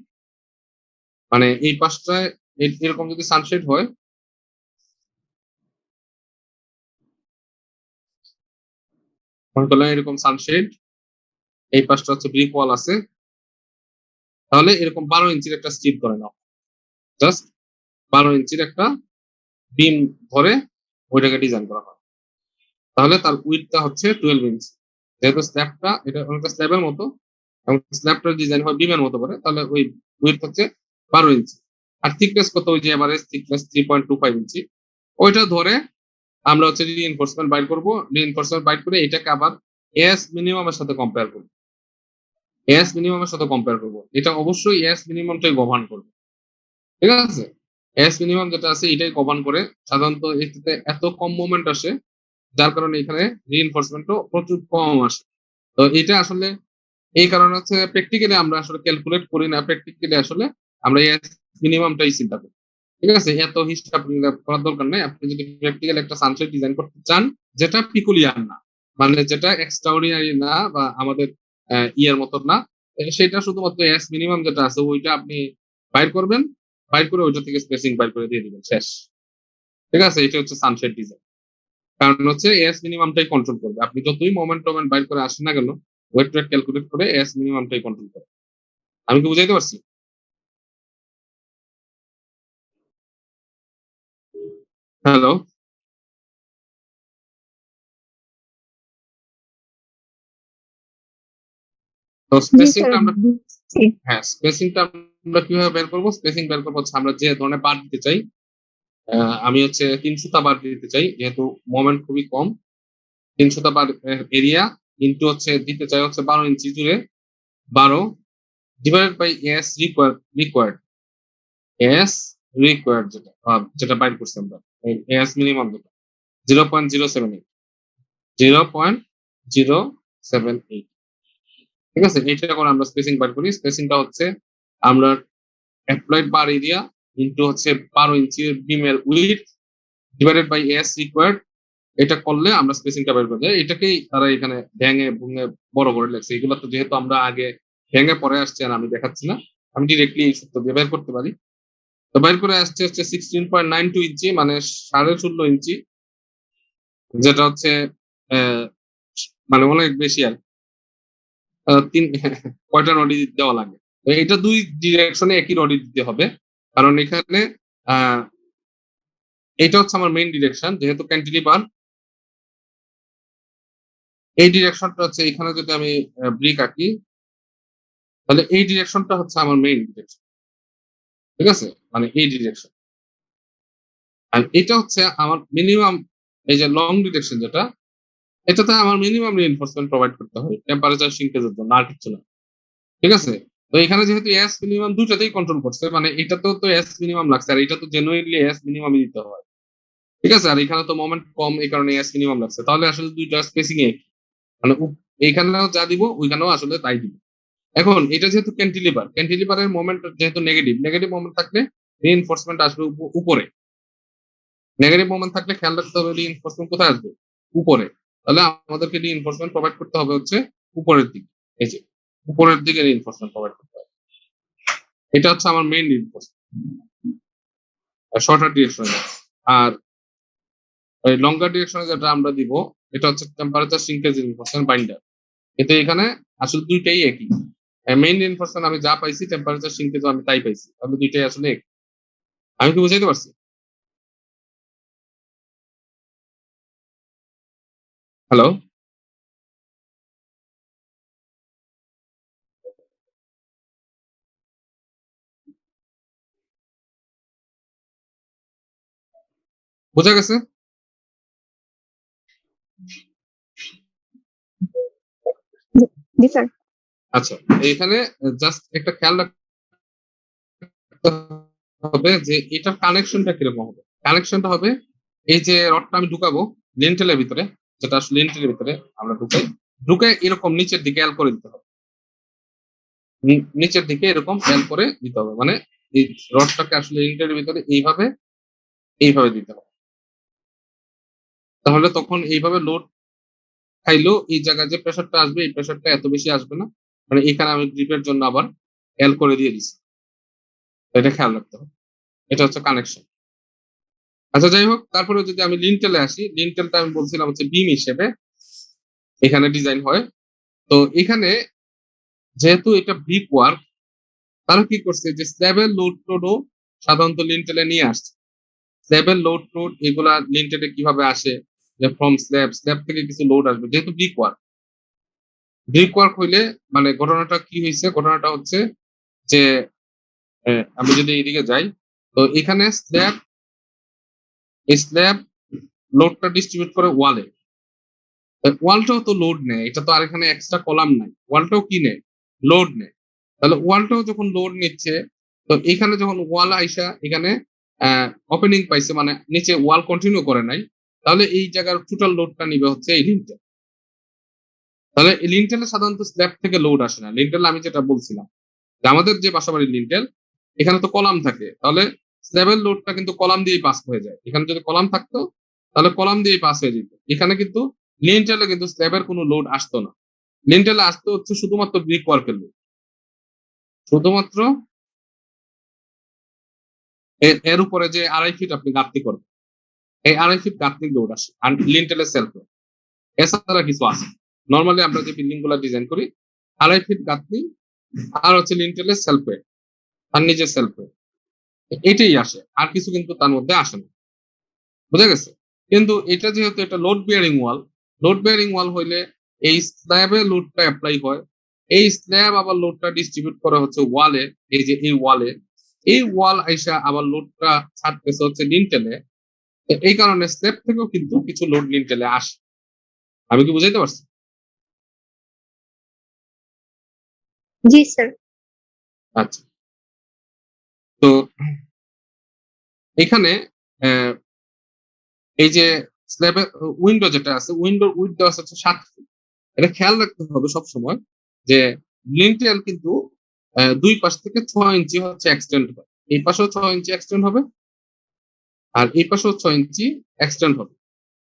মানে এই পাশটায় এরকম যদি সানশেড হয়, মনে করলাম এরকম সানশেড, এই পাশটা হচ্ছে ব্রিক ওয়াল আছে, তাহলে এরকম 12 ইঞ্চির একটা স্ট্রিপ ধরে নাও। জাস্ট 12 ইঞ্চির একটা বিম ধরে ওইটাকে ডিজাইন করা হয়, তাহলে তার উইথটা হচ্ছে 12 ইঞ্চি। যেহেতু স্ল্যাবটা এটা অনেকটা স্ল্যাবের মতো এবং স্ল্যাবটার ডিজাইন হয় বিমের মতো করে, তাহলে ওই উইথ হচ্ছে 12 ইঞ্চি। আর থিকনেস কত, ওই যে এভারেজ থিকনেস 3.25 ইঞ্চি, ওইটা ধরে আমরা হচ্ছে রিইনফোর্সমেন্ট বাইর করবো। রিইনফোর্সমেন্ট বাইর করে এটাকে আবার এস মিনিমামের সাথে কম্পেয়ার করবো। এস মিনিমামের সাথে কম্পেয়ার করবো, এটা অবশ্যই এস মিনিমামটাই গভর্ন করবে, ঠিক আছে? এস মিনিমাম যেটা আছে এটাই গভর্ন করে। সাধারণত এটাতে এত কম মোমেন্ট আসে, যার কারণে এখানে রিইনফোর্সমেন্টও প্রচুর কম আসে। তো এটা আসলে এই কারণে হচ্ছে প্র্যাকটিক্যালি আমরা আসলে ক্যালকুলেট করি না, প্র্যাকটিক্যালি আসলে আমরা এস মিনিমামটাই চিন্তা করি, ঠিক আছে? এত হিসাব করার দরকার নেই। আপনি যদি প্র্যাকটিক্যাল একটা সানসেট ডিজাইন করতে চান, যেটা পিকুলিয়ার না, মানে যেটা এক্সট্রাঅর্ডিনারি না বা আমাদের ইয়ের মতো না, সেটা শুধুমাত্র এস মিনিমাম যেটা আছে ওইটা আপনি বাইর করবেন, বাইর করে ওইটা থেকে স্পেসিং বাইর করে দিয়ে দিবেন, শেষ। ঠিক আছে, এটা হচ্ছে সানসেট ডিজাইন। কারণ হচ্ছে এস মিনিমামটাই কন্ট্রোল করবে। আপনি যতই মোমেন্ট টোমেন্ট বাইর করে আসেন না কেন, ওয়েট টোয়েট ক্যালকুলেট করে এস মিনিমামটাই কন্ট্রোল করে। আমি কি বুঝাইতে পারছি? হ্যালো? তো জি স্যার, স্পেসিংটা আমরা, বুঝছি। হ্যাঁ স্পেসিংটা আমরা কিভাবে বের করবো? স্পেসিং বের করবো হচ্ছে আমরা যে ধরনের বার দিতে চাই। আমি হচ্ছে 300টা বার দিতে চাই, যেহেতু মোমেন্ট খুবই কম। 300টা বার এরিয়া ইন্টু হচ্ছে দিতে চাই হচ্ছে 12 ইঞ্চি জুড়ে, 12 divided by S required. S required যেটা যেটা বাইর করছি আমরা, এস মিনিমাম যেটা 0.078, 0.078, ঠিক আছে? এটা করে আমরা স্পেসিং বার করি। স্পেসিংটা হচ্ছে আমরা অ্যাপ্লাইড বার এরিয়া ইন্টু হচ্ছে 12 ইঞ্চি বিমের with divided by S required. এটা করলে আমরা স্পেসিংটা বের করে দেয়। এটাকেই তারা এখানে ভেঙে ভুঙে বড় করে লেগছে। এগুলো তো যেহেতু আমরা আগে ভেঙে পরে আসছি, আর আমি দেখাচ্ছি না, আমি ডিরেক্টলি এই সূত্র দিয়ে বের করতে পারি। তো বের করে আসছে হচ্ছে 16.92 ইঞ্চি, মানে 16.5 ইঞ্চি, যেটা হচ্ছে আহ, মানে অনেক বেশি আর তিন কয়টা রডি দেওয়া লাগে। তো এটা দুই ডিরেকশনে একই রডি দিতে হবে, কারণ এখানে আহ এটা হচ্ছে আমার মেইন ডিরেকশন, যেহেতু ক্যান্টিলিভার। এই ডিরেকশনটা হচ্ছে এখানে যদি আমি ব্রিক আঁকি, তাহলে এই ডিরেকশনটা হচ্ছে আমার মেইন ডিরেকশন, ঠিক আছে? মানে এই ডিরেকশন, আর এটা হচ্ছে আমার মিনিমাম। এই যে লং ডিরেকশন যেটা, এটাতে আমার মিনিমাম রিইনফোর্সমেন্ট প্রোভাইড করতে হবে টেম্পারেচার সিঙ্কেজের জন্য, আর কিছু না, ঠিক আছে? তো এখানে যেহেতু এস মিনিমাম দুটাতেই কন্ট্রোল করছে, মানে এটাতেও তো এস মিনিমাম লাগছে, আর এটা তো জেনুইনলি এস মিনিমামই দিতে হয়, ঠিক আছে? আর এখানে তো মোমেন্ট কম, এই কারণে এস মিনিমাম লাগছে। তাহলে আসলে দুইটা স্পেসিং এ মানে এইখানেও যা দিব ওইখানেও আসলে তাই দিব। এখন এটা যেহেতু ক্যান্টিলিভার, ক্যান্টিলিভারের মোমেন্ট যেহেতু নেগেটিভ, নেগেটিভ মোমেন্ট থাকলে রিইনফোর্সমেন্ট আসবে উপরে। নেগেটিভ মোমেন্ট থাকলে খেয়াল রাখতে হবে রিইনফোর্সমেন্ট কোথায় আসবে, উপরে। তাহলে আমাদেরকে রিইনফোর্সমেন্ট প্রোভাইড করতে হবে হচ্ছে উপরের দিকে। এই যে উপরের দিকে রিইনফোর্সমেন্ট প্রোভাইড করতে হবে, এটা হচ্ছে আমার মেইন রিইনফোর্সমেন্ট শর্টার ডিরেকশনে। আর ওই লঙ্গার ডিরেকশনে যেটা আমরা দিব, এটা হচ্ছে টেম্পারেচার সিঙ্কেজ রিইনফোর্সমেন্ট বাইন্ডার। কিন্তু এখানে আসলে দুইটাই একই। মেইন রিইনফোর্সমেন্ট আমি যা পাইছি, টেম্পারেচার সিঙ্কেজ আমি তাই পাইছি, তাহলে দুইটাই আসলে এক। আমি কি বুঝাইতে পারছি? হ্যালো? বোঝা গেছে? জি স্যার। আচ্ছা, এখানে জাস্ট একটা খেয়াল রাখতে হবে যে এটার কানেকশনটা কিরকম হবে। কানেকশনটা হবে এই যে রডটা আমি ঢুকাবো লিন্টেলের ভিতরে, যেটা আসলে লিন্টেলের ভিতরে আমরা ঢুকে এরকম নিচের দিকে এল করে দিতে হবে। নিচের দিকে এরকম এল করে দিতে হবে, মানে এই রডটাকে আসলে লিন্টেলের ভিতরে এইভাবে দিতে হবে। তাহলে তখন এইভাবে লোড খাইলেও এই জায়গায় যে প্রেসারটা আসবে এই প্রেসারটা এত বেশি আসবে না। মানে এখানে আমি গ্রিপের জন্য আবার এল করে দিয়ে দিচ্ছি, এটা খেয়াল রাখতে হবে। এটা হচ্ছে কানেকশন। আচ্ছা যাই হোক, তারপরে যদি আমি লিন্টেলে আসি, লিন্টেলটা আমি বলছিলাম হচ্ছে বিম হিসেবে এখানে ডিজাইন হয়। তো এখানে যেহেতু এটা ব্রিক ওয়ার্ক, তারা কি করছে যে স্ল্যাবের লোড টোডও সাধারণত লিন্টেলে নিয়ে আসছে। স্ল্যাবের লোড টোড এগুলা লিন্টেলে কিভাবে আসে, যে ফ্রম স্ল্যাব থেকে কিছু লোড আসবে, যেহেতু ব্রিক ওয়ার্ক হইলে মানে ঘটনাটা কি হয়েছে, ঘটনাটা হচ্ছে যে আমি যদি এইদিকে যাই, তো এখানে স্ল্যাব লোডটা ডিস্ট্রিবিউট করে ওয়ালে। ওয়ালটাও তো লোড নেয়, এটা তো আর এখানে এক্সট্রা কলাম নাই, ওয়ালটাও কি নেয়, লোড নেয়। তাহলে ওয়ালটাও যখন লোড নিচ্ছে, তো এখানে যখন ওয়াল আইসা এখানে ওপেনিং পাইছে, মানে নিচে ওয়াল কন্টিনিউ করে নাই, তাহলে এই জায়গার টোটাল লোডটা নিবে হচ্ছে এই লিন্টেল। তাহলে এই লিন্টেলে সাধারণত স্ল্যাব থেকে লোড আসে না। লিন্টেল আমি যেটা বলছিলাম যে আমাদের যে বাসাবাড়ির লিন্টেল, এখানে তো কলাম থাকে, তাহলে স্ল্যাবের লোডটা কিন্তু কলাম দিয়েই পাস হয়ে যায়। এখানে যদি কলাম থাকতো তাহলে কলাম দিয়েই পাস হয়ে যেত। এখানে কিন্তু লিন্টেলে কিন্তু স্ল্যাবের কোনো লোড আসতো না। লিন্টেলে আসতো হচ্ছে শুধুমাত্র ব্রিক ওয়ার্কের লোড, শুধুমাত্র এর উপরে যে 2.5 ফিট আপনি গাঁথনি করবেন, এই 2.5 ফিট গাঁথনির লোড আসে আর লিন্টেলের সেলফ। এছাড়া কিছু আছে নর্মালি আমরা যে বিল্ডিং গুলা ডিজাইন করি, 2.5 ফিট গাঁথনি আর হচ্ছে লিন্টেলের সেলফ আর নিজের সেলফ, এটাই আসে, আর কিছু কিন্তু তার মধ্যে আসে না। বুঝা গেছে? কিন্তু এটা যেহেতু এটা লোড বিয়ারিং ওয়াল হইলে এই স্ল্যাবে লোডটা অ্যাপ্লাই হয়, এই স্ল্যাব আবার লোডটা ডিস্ট্রিবিউট করা হচ্ছে ওয়ালে, এই যে এই ওয়াল আইসা আবার লোডটা ছাড়তেছে হচ্ছে লিন্টেলে। এই কারণে স্ল্যাব থেকেও কিন্তু কিছু লোড লিন্টেলে আসে। আমি কি বুঝাইতে পারছি? জি স্যার। আচ্ছা, তো এখানে আহ, এই যে স্ল্যাবে উইন্ডো যেটা আছে, উইন্ডোর উইডথ আছে হচ্ছে 7 ফিট। এটা খেয়াল রাখতে হবে সব সময় যে লিন্টেল কিন্তু দুই পাশ থেকে 6 ইঞ্চি হচ্ছে এক্সটেন্ড হয়। এই পাশেও 6 ইঞ্চি এক্সটেন্ড হবে আর এই পাশেও 6 ইঞ্চি এক্সটেন্ড হবে,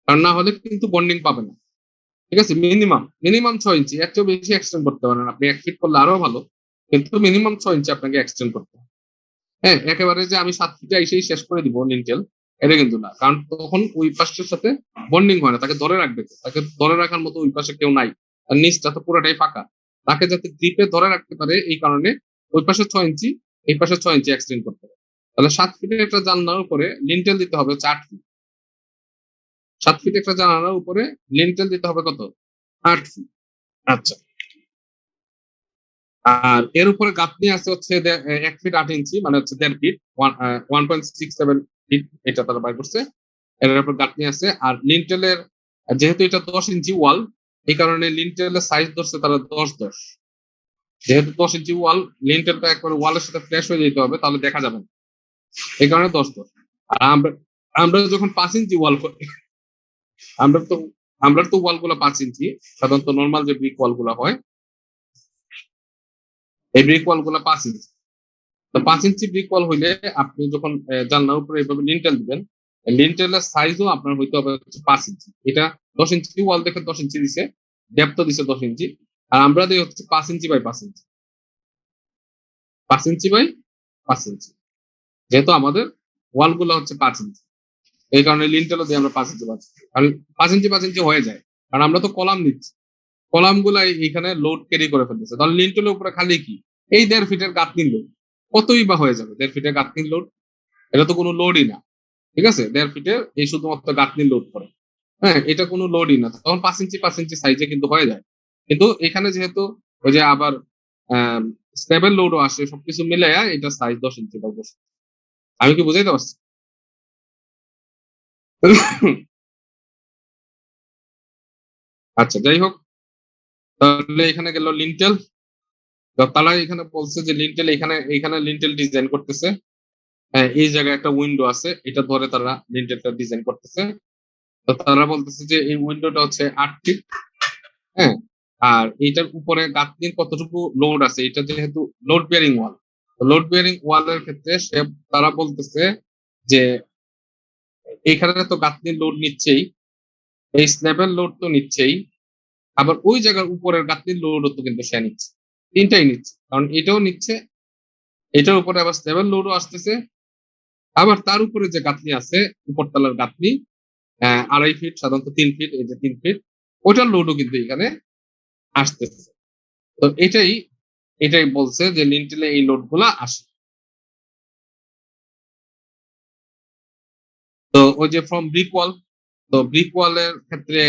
কারণ না হলে কিন্তু বন্ডিং পাবে না। ঠিক আছে, মিনিমাম 6 ইঞ্চি, এর চেয়েও বেশি এক্সটেন্ড করতে পারেন আপনি, 1 ফিট করলে আরো ভালো, কিন্তু মিনিমাম 6 ইঞ্চি আপনাকে এক্সটেন্ড করতে হবে। হ্যাঁ, একেবারে যে আমি 7 ফিটে এসেই শেষ করে দিব লিন্টেল, এটা কিন্তু না, কারণ তখন ওই পাশের সাথে বন্ডিং হয় না, তাকে ধরে রাখবে কে? তাকে ধরে রাখার মতো ওই পাশে কেউ নাই, আর নিচটা তো পুরোটাই ফাঁকা। তাকে যাতে গ্রিপে ধরে রাখতে পারে এই কারণে ওই পাশে 6 ইঞ্চি, এই পাশে 6 ইঞ্চি এক্সটেন্ড করতে হবে। তাহলে 7 ফিটের একটা জানলার উপরে লিন্টেল দিতে হবে 8 ফিট। 7 ফিট একটা জানালার উপরে লিন্টেল দিতে হবে কত? 8 ফিট। আচ্ছা, আর এর উপরে গাঁথনি আছে হচ্ছে 1 ফিট 8 ইঞ্চি, মানে হচ্ছে 1.5 ফিট, 1.67 ফিট, এটা তারা বাই করছে। এর উপর গাঁথনি আছে। আর লিন্টেলের যেহেতু এটা 10 ইঞ্চি ওয়াল, এই কারণে লিন্টেলের সাইজ ধরছে তারা 10-10। যেহেতু 10 ইঞ্চি ওয়াল, লিন্টেলটা একবারে ওয়ালের সাথে ফ্ল্যাশ হয়ে যেতে হবে, তাহলে দেখা যাবে না, এই কারণে 10-10। আর আমরা যখন 5 ইঞ্চি ওয়াল করি, আমরা তো আমরা তো ওয়াল গুলো 5 ইঞ্চি, সাধারণত নর্মাল যে ব্রিক ওয়াল গুলো হয়, এই ব্রিক ওয়াল গুলো 5 ইঞ্চি। তো 5 ইঞ্চি ব্রিক ওয়াল হইলে আপনি যখন জানলার উপরে এইভাবে লিন্টেল দিবেন, লিন্টেলের সাইজও আপনার হইতে হবে 5 ইঞ্চি। এটা 10 ইঞ্চি ওয়াল দেখে 10 ইঞ্চি দিছে, ডেপথ দিছে 10 ইঞ্চি, আর আমরা দিই হচ্ছে 5 inch by 5 inch, 5 inch by 5 ইঞ্চি। যেহেতু আমাদের ওয়াল গুলো হচ্ছে 5 ইঞ্চি, এই কারণে লিন্টেলও দিই আমরা 5 ইঞ্চি 5 ইঞ্চি, কারণ 5 ইঞ্চি হয়ে যায়, কারণ আমরা তো কলাম দিচ্ছি, কলাম গুলা এখানে লোড ক্যারি করে ফেলতেছে। তাহলে লিন্টেলের উপরে খালি কি এই 1.5 ফিটের গাঁথনির লোড, কতই বা হয়ে যাবে 1.5 ফিটের গাঁথনির লোড? এটা তো কোনো লোডই না। ঠিক আছে, 1.5 ফিটের এই শুধুমাত্র গাঁথনির লোড করে, হ্যাঁ, এটা কোনো লোডই না, তখন 5 ইঞ্চি সাইজে কিন্তু হয়ে যায়। কিন্তু এখানে যেহেতু ওই যে আবার স্টেবল লোডও আসে, সবকিছু মিলে এটা সাইজ 10 ইঞ্চি বা 10। আমি কি বুঝাইতে পারছি? আচ্ছা যাই হোক, তাহলে এখানে গেল লিন্টেল। তারা এখানে বলছে যে লিন্টেল এখানে লিন্টেল ডিজাইন করতেছে। এই জায়গায় একটা উইন্ডো আছে, এটা ধরে তারা লিন্টেলটা ডিজাইন করতেছে। তো তারা বলতেছে যে এই উইন্ডোটা হচ্ছে 8 ফিট। হ্যাঁ, আর এইটার উপরে গাঁথনির কতটুকু লোড আছে, এটা যেহেতু লোড বিয়ারিং ওয়াল, লোড বিয়ারিং ওয়ালের ক্ষেত্রে তারা বলতেছে যে এইখানে তো গাঁথনির লোড নিচ্ছেই, এই স্ল্যাবের লোড তো নিচ্ছেই, আবার ওই জায়গার উপরের গাঁথনির লোডও তো কিন্তু সে নিচ্ছে, তিনটাই নিচ্ছে। কারণ এটাও নিচ্ছে, এটার উপরে আবার স্ল্যাবের লোডও আসতেছে, আবার তার উপরে যে গাঁথনি আছে উপরতলার গাঁথনি 2.5 ফিট, সাধারণত 3 ফিট, এই যে 3 ফিট, ওইটার লোডও কিন্তু এখানে আসতেছে। তো এটাই বলছে যে লিন্টেলে এই লোড গুলা আসে। তো ওই যে ফ্রম ব্রিক ওয়াল, তো ব্রিক ওয়ালের ক্ষেত্রে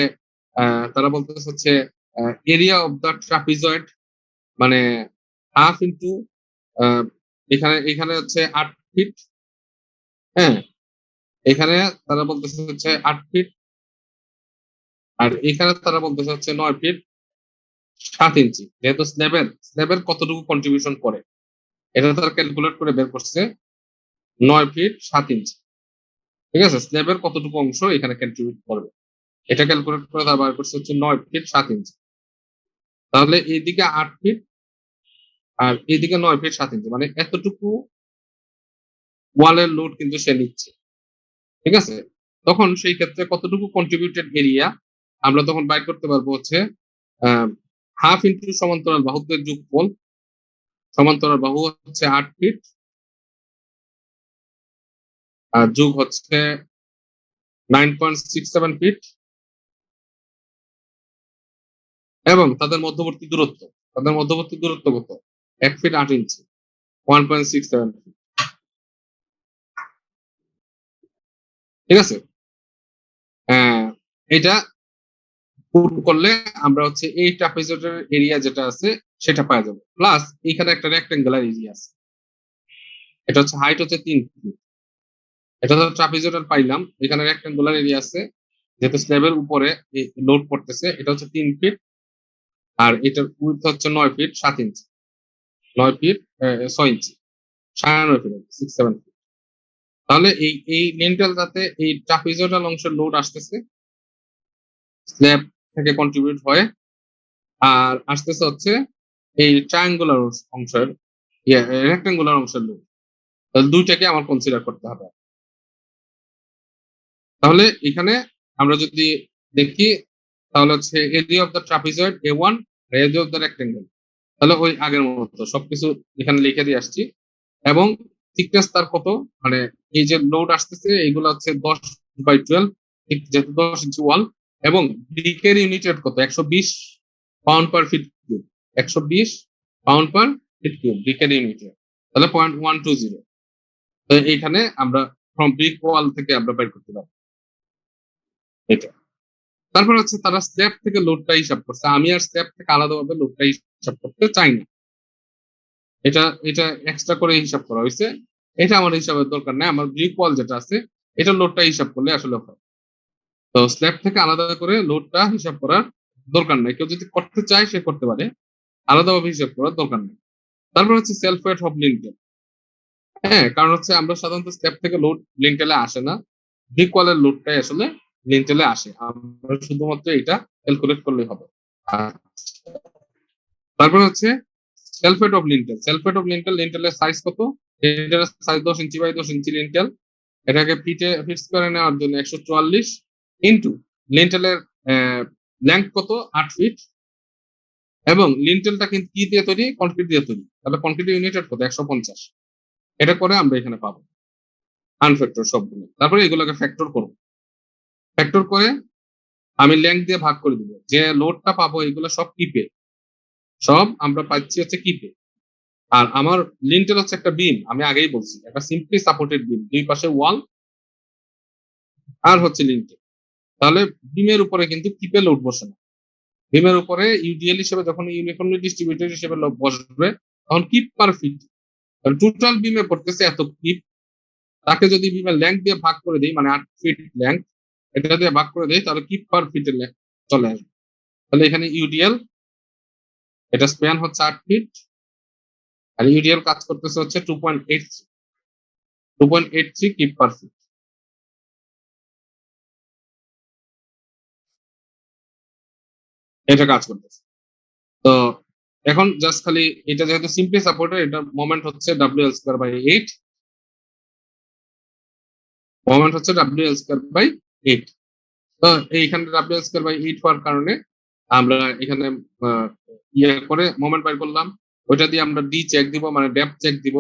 তারা বলতেছে হচ্ছে এরিয়া অফ দ্য ট্রাপিজয়েড, মানে হাফ ইন্টু এখানে হচ্ছে 8 ফিট। হ্যাঁ, এখানে তারা বলতেছে হচ্ছে 8 ফিট, আর এখানে তারা বলতেছে হচ্ছে 9 ফিট 7 ইঞ্চি। যেহেতু স্ল্যাবের কতটুকু কন্ট্রিবিউশন করে এটা তারা ক্যালকুলেট করে বের করছে 9 ফিট 7 ইঞ্চি। ঠিক আছে, স্ল্যাবের কতটুকু অংশ এখানে কন্ট্রিবিউট করবে এটা ক্যালকুলেট করে তারা বার করছে হচ্ছে 9 ফিট 7 ইঞ্চি। তাহলে এইদিকে 8 ফিট আর এইদিকে 9 ফিট 7 ইঞ্চি, মানে এতটুকু ওয়ালের লোড কিন্তু সে নিচ্ছে। ঠিক আছে, তখন সেই ক্ষেত্রে কতটুকু কন্ট্রিবিউটেড এরিয়া আমরা তখন বাইর করতে পারবো হচ্ছে হাফ ইন্টু সমান্তরাল বাহুদের যোগফল। সমান্তরাল বাহু হচ্ছে 8 ফিট আর যোগ হচ্ছে 9.67 ফিট, এবং তাদের মধ্যবর্তী দূরত্ব কত? 1 ফিট 8 ইঞ্চি, 1.67 ফিট। ঠিক আছে, এটা পুট করলে আমরা হচ্ছে এই ট্রাপিজয়েডের এরিয়া যেটা আছে সেটা পাওয়া যাবে, প্লাস এখানে একটা রেক্টেঙ্গুলার এরিয়া আছে, এটা হচ্ছে হাইট হচ্ছে 3 ফিট। এটা তো ট্রাপিজয়েডাল পাইলাম, এখানে রেক্টেঙ্গুলার এরিয়া আছে, যেহেতু স্ল্যাবের উপরে লোড পড়তেছে, এটা হচ্ছে 3 ফিট, আর এটার উইডথ হচ্ছে 9 ফিট 7 ইঞ্চি, 9 ফিট 6 ইঞ্চি, 9.5 ফিট 6-7 ফিট। তাহলে এই লিন্টেলটাতে এই ট্রাপিজয়েডাল অংশের লোড আসতেছে স্ল্যাব থেকে কন্ট্রিবিউট হয়, আর আসতেছে হচ্ছে এই ট্রায়াঙ্গুলার অংশের রেক্টেঙ্গুলার অংশের লোড। দুইটাকে আমার কনসিডার করতে হবে। তাহলে এখানে আমরা যদি দেখি তাহলে হচ্ছে area of the trapezoid A1, area of the rectangle, তাহলে ওই আগের মতো সবকিছু এখানে লিখে দিয়ে আসছি। এবং থিকনেস তার কত, মানে এই যে লোড আসতেছে এইগুলো হচ্ছে 10/12, যেহেতু 10 ইঞ্চি ওয়াল, এবং ব্রিকের ইউনিটের কত 120 pound per feet cube, 120 pound per feet cube ব্রিকের ইউনিটে, তাহলে 0.120। তো এইখানে আমরা ফ্রম ব্রিক ওয়াল থেকে আমরা বের করতে পারবো এটা। তারপর হচ্ছে তারা স্ল্যাব থেকে লোডটা হিসাব করছে, আমি আর স্ল্যাব থেকে আলাদাভাবে লোডটা হিসাব করতে চাই না, এটা এটা এক্সট্রা করে হিসাব করা হয়েছে, এটা আমার হিসাবের দরকার নেই, আমার ব্রিক ওয়াল যেটা আছে এটা লোডটা হিসাব করলে আসলে হয়। তো স্ল্যাব থেকে আলাদা করে লোডটা হিসাব করার দরকার নেই, কেউ যদি করতে চায় সে করতে পারে, আলাদাভাবে হিসাব করার দরকার নেই। তারপর হচ্ছে সেলফ ওয়েট অফ লিন্টেল। হ্যাঁ, কারণ হচ্ছে আমরা সাধারণত স্ল্যাব থেকে লোড লিন্টেলে আসে না, ব্রিক ওয়ালের লোডটাই আসলে লিন্টেলে আসে, আমরা শুধুমাত্র এটা ক্যালকুলেট করলেই হবে। তারপর হচ্ছে self weight of lintel. Self weight of লিন্টেলের সাইজ কত, এটার সাইজ 10 ইঞ্চি বাই 10 ইঞ্চি লিন্টেল, এটাকে ফিট করে নেওয়ার জন্য 144 ইন্টু লিন্টেলের লেন্থ কত 8 ফিট, এবং লিন্টেলটা কিন্তু কি দিয়ে তৈরি, কনক্রিট দিয়ে তৈরি, তাহলে কনক্রিট ইউনিটের কত 150। এটা করে আমরা এখানে পাবো আনফ্যাক্টর সবগুলো। তারপরে এগুলোকে ফ্যাক্টর করবো, ফ্যাক্টর করে আমি লেন্থ দিয়ে ভাগ করে দিব, যে লোডটা পাবো এগুলো সব কিপে, সব আমরা পাচ্ছি হচ্ছে কিপে। আর আমার লিন্টেল হচ্ছে একটা বিম, আমি আগেই বলছি একটা সিম্পলি সাপোর্টেড বিম, দুই পাশে ওয়াল আর হচ্ছে লিন্টেল। তাহলে বিমের উপরে কিন্তু কিপে লোড বসে না, বিমের উপরে ইউডিএল হিসেবে যখন ইউনিফর্মলি ডিস্ট্রিবিউটেড হিসেবে লোড বসবে তখন কিপ পার ফিট, টোটাল বিমে পড়তেছে এত কিপ, তাকে যদি বিমের লেন্থ দিয়ে ভাগ করে দিই, মানে 8 ফিট লেন্থ, এটা দিয়ে ভাগ করে দিই, তাহলে কিপ পার ফিটের চলে আসবে। তাহলে এখানে ইউডিএল এটা স্প্যান হচ্ছে 8 ফিট, আর ইউডিএল কাজ করতেছে হচ্ছে 2.83 কিপ পার ফিট। এটা কাজ করতেছে। তো এখন জাস্ট খালি এটা যেহেতু সিম্পলি সাপোর্টেড, এটা মোমেন্ট হচ্ছে WL²/8, মোমেন্ট হচ্ছে WL²/8। তো এইখানে WL²/8 হওয়ার কারণে আমরা এখানে ইয়ে করে মোমেন্ট বাইর করলাম। ওইটা দিয়ে আমরা ডি চেক দিব, মানে ডেপথ চেক দিব।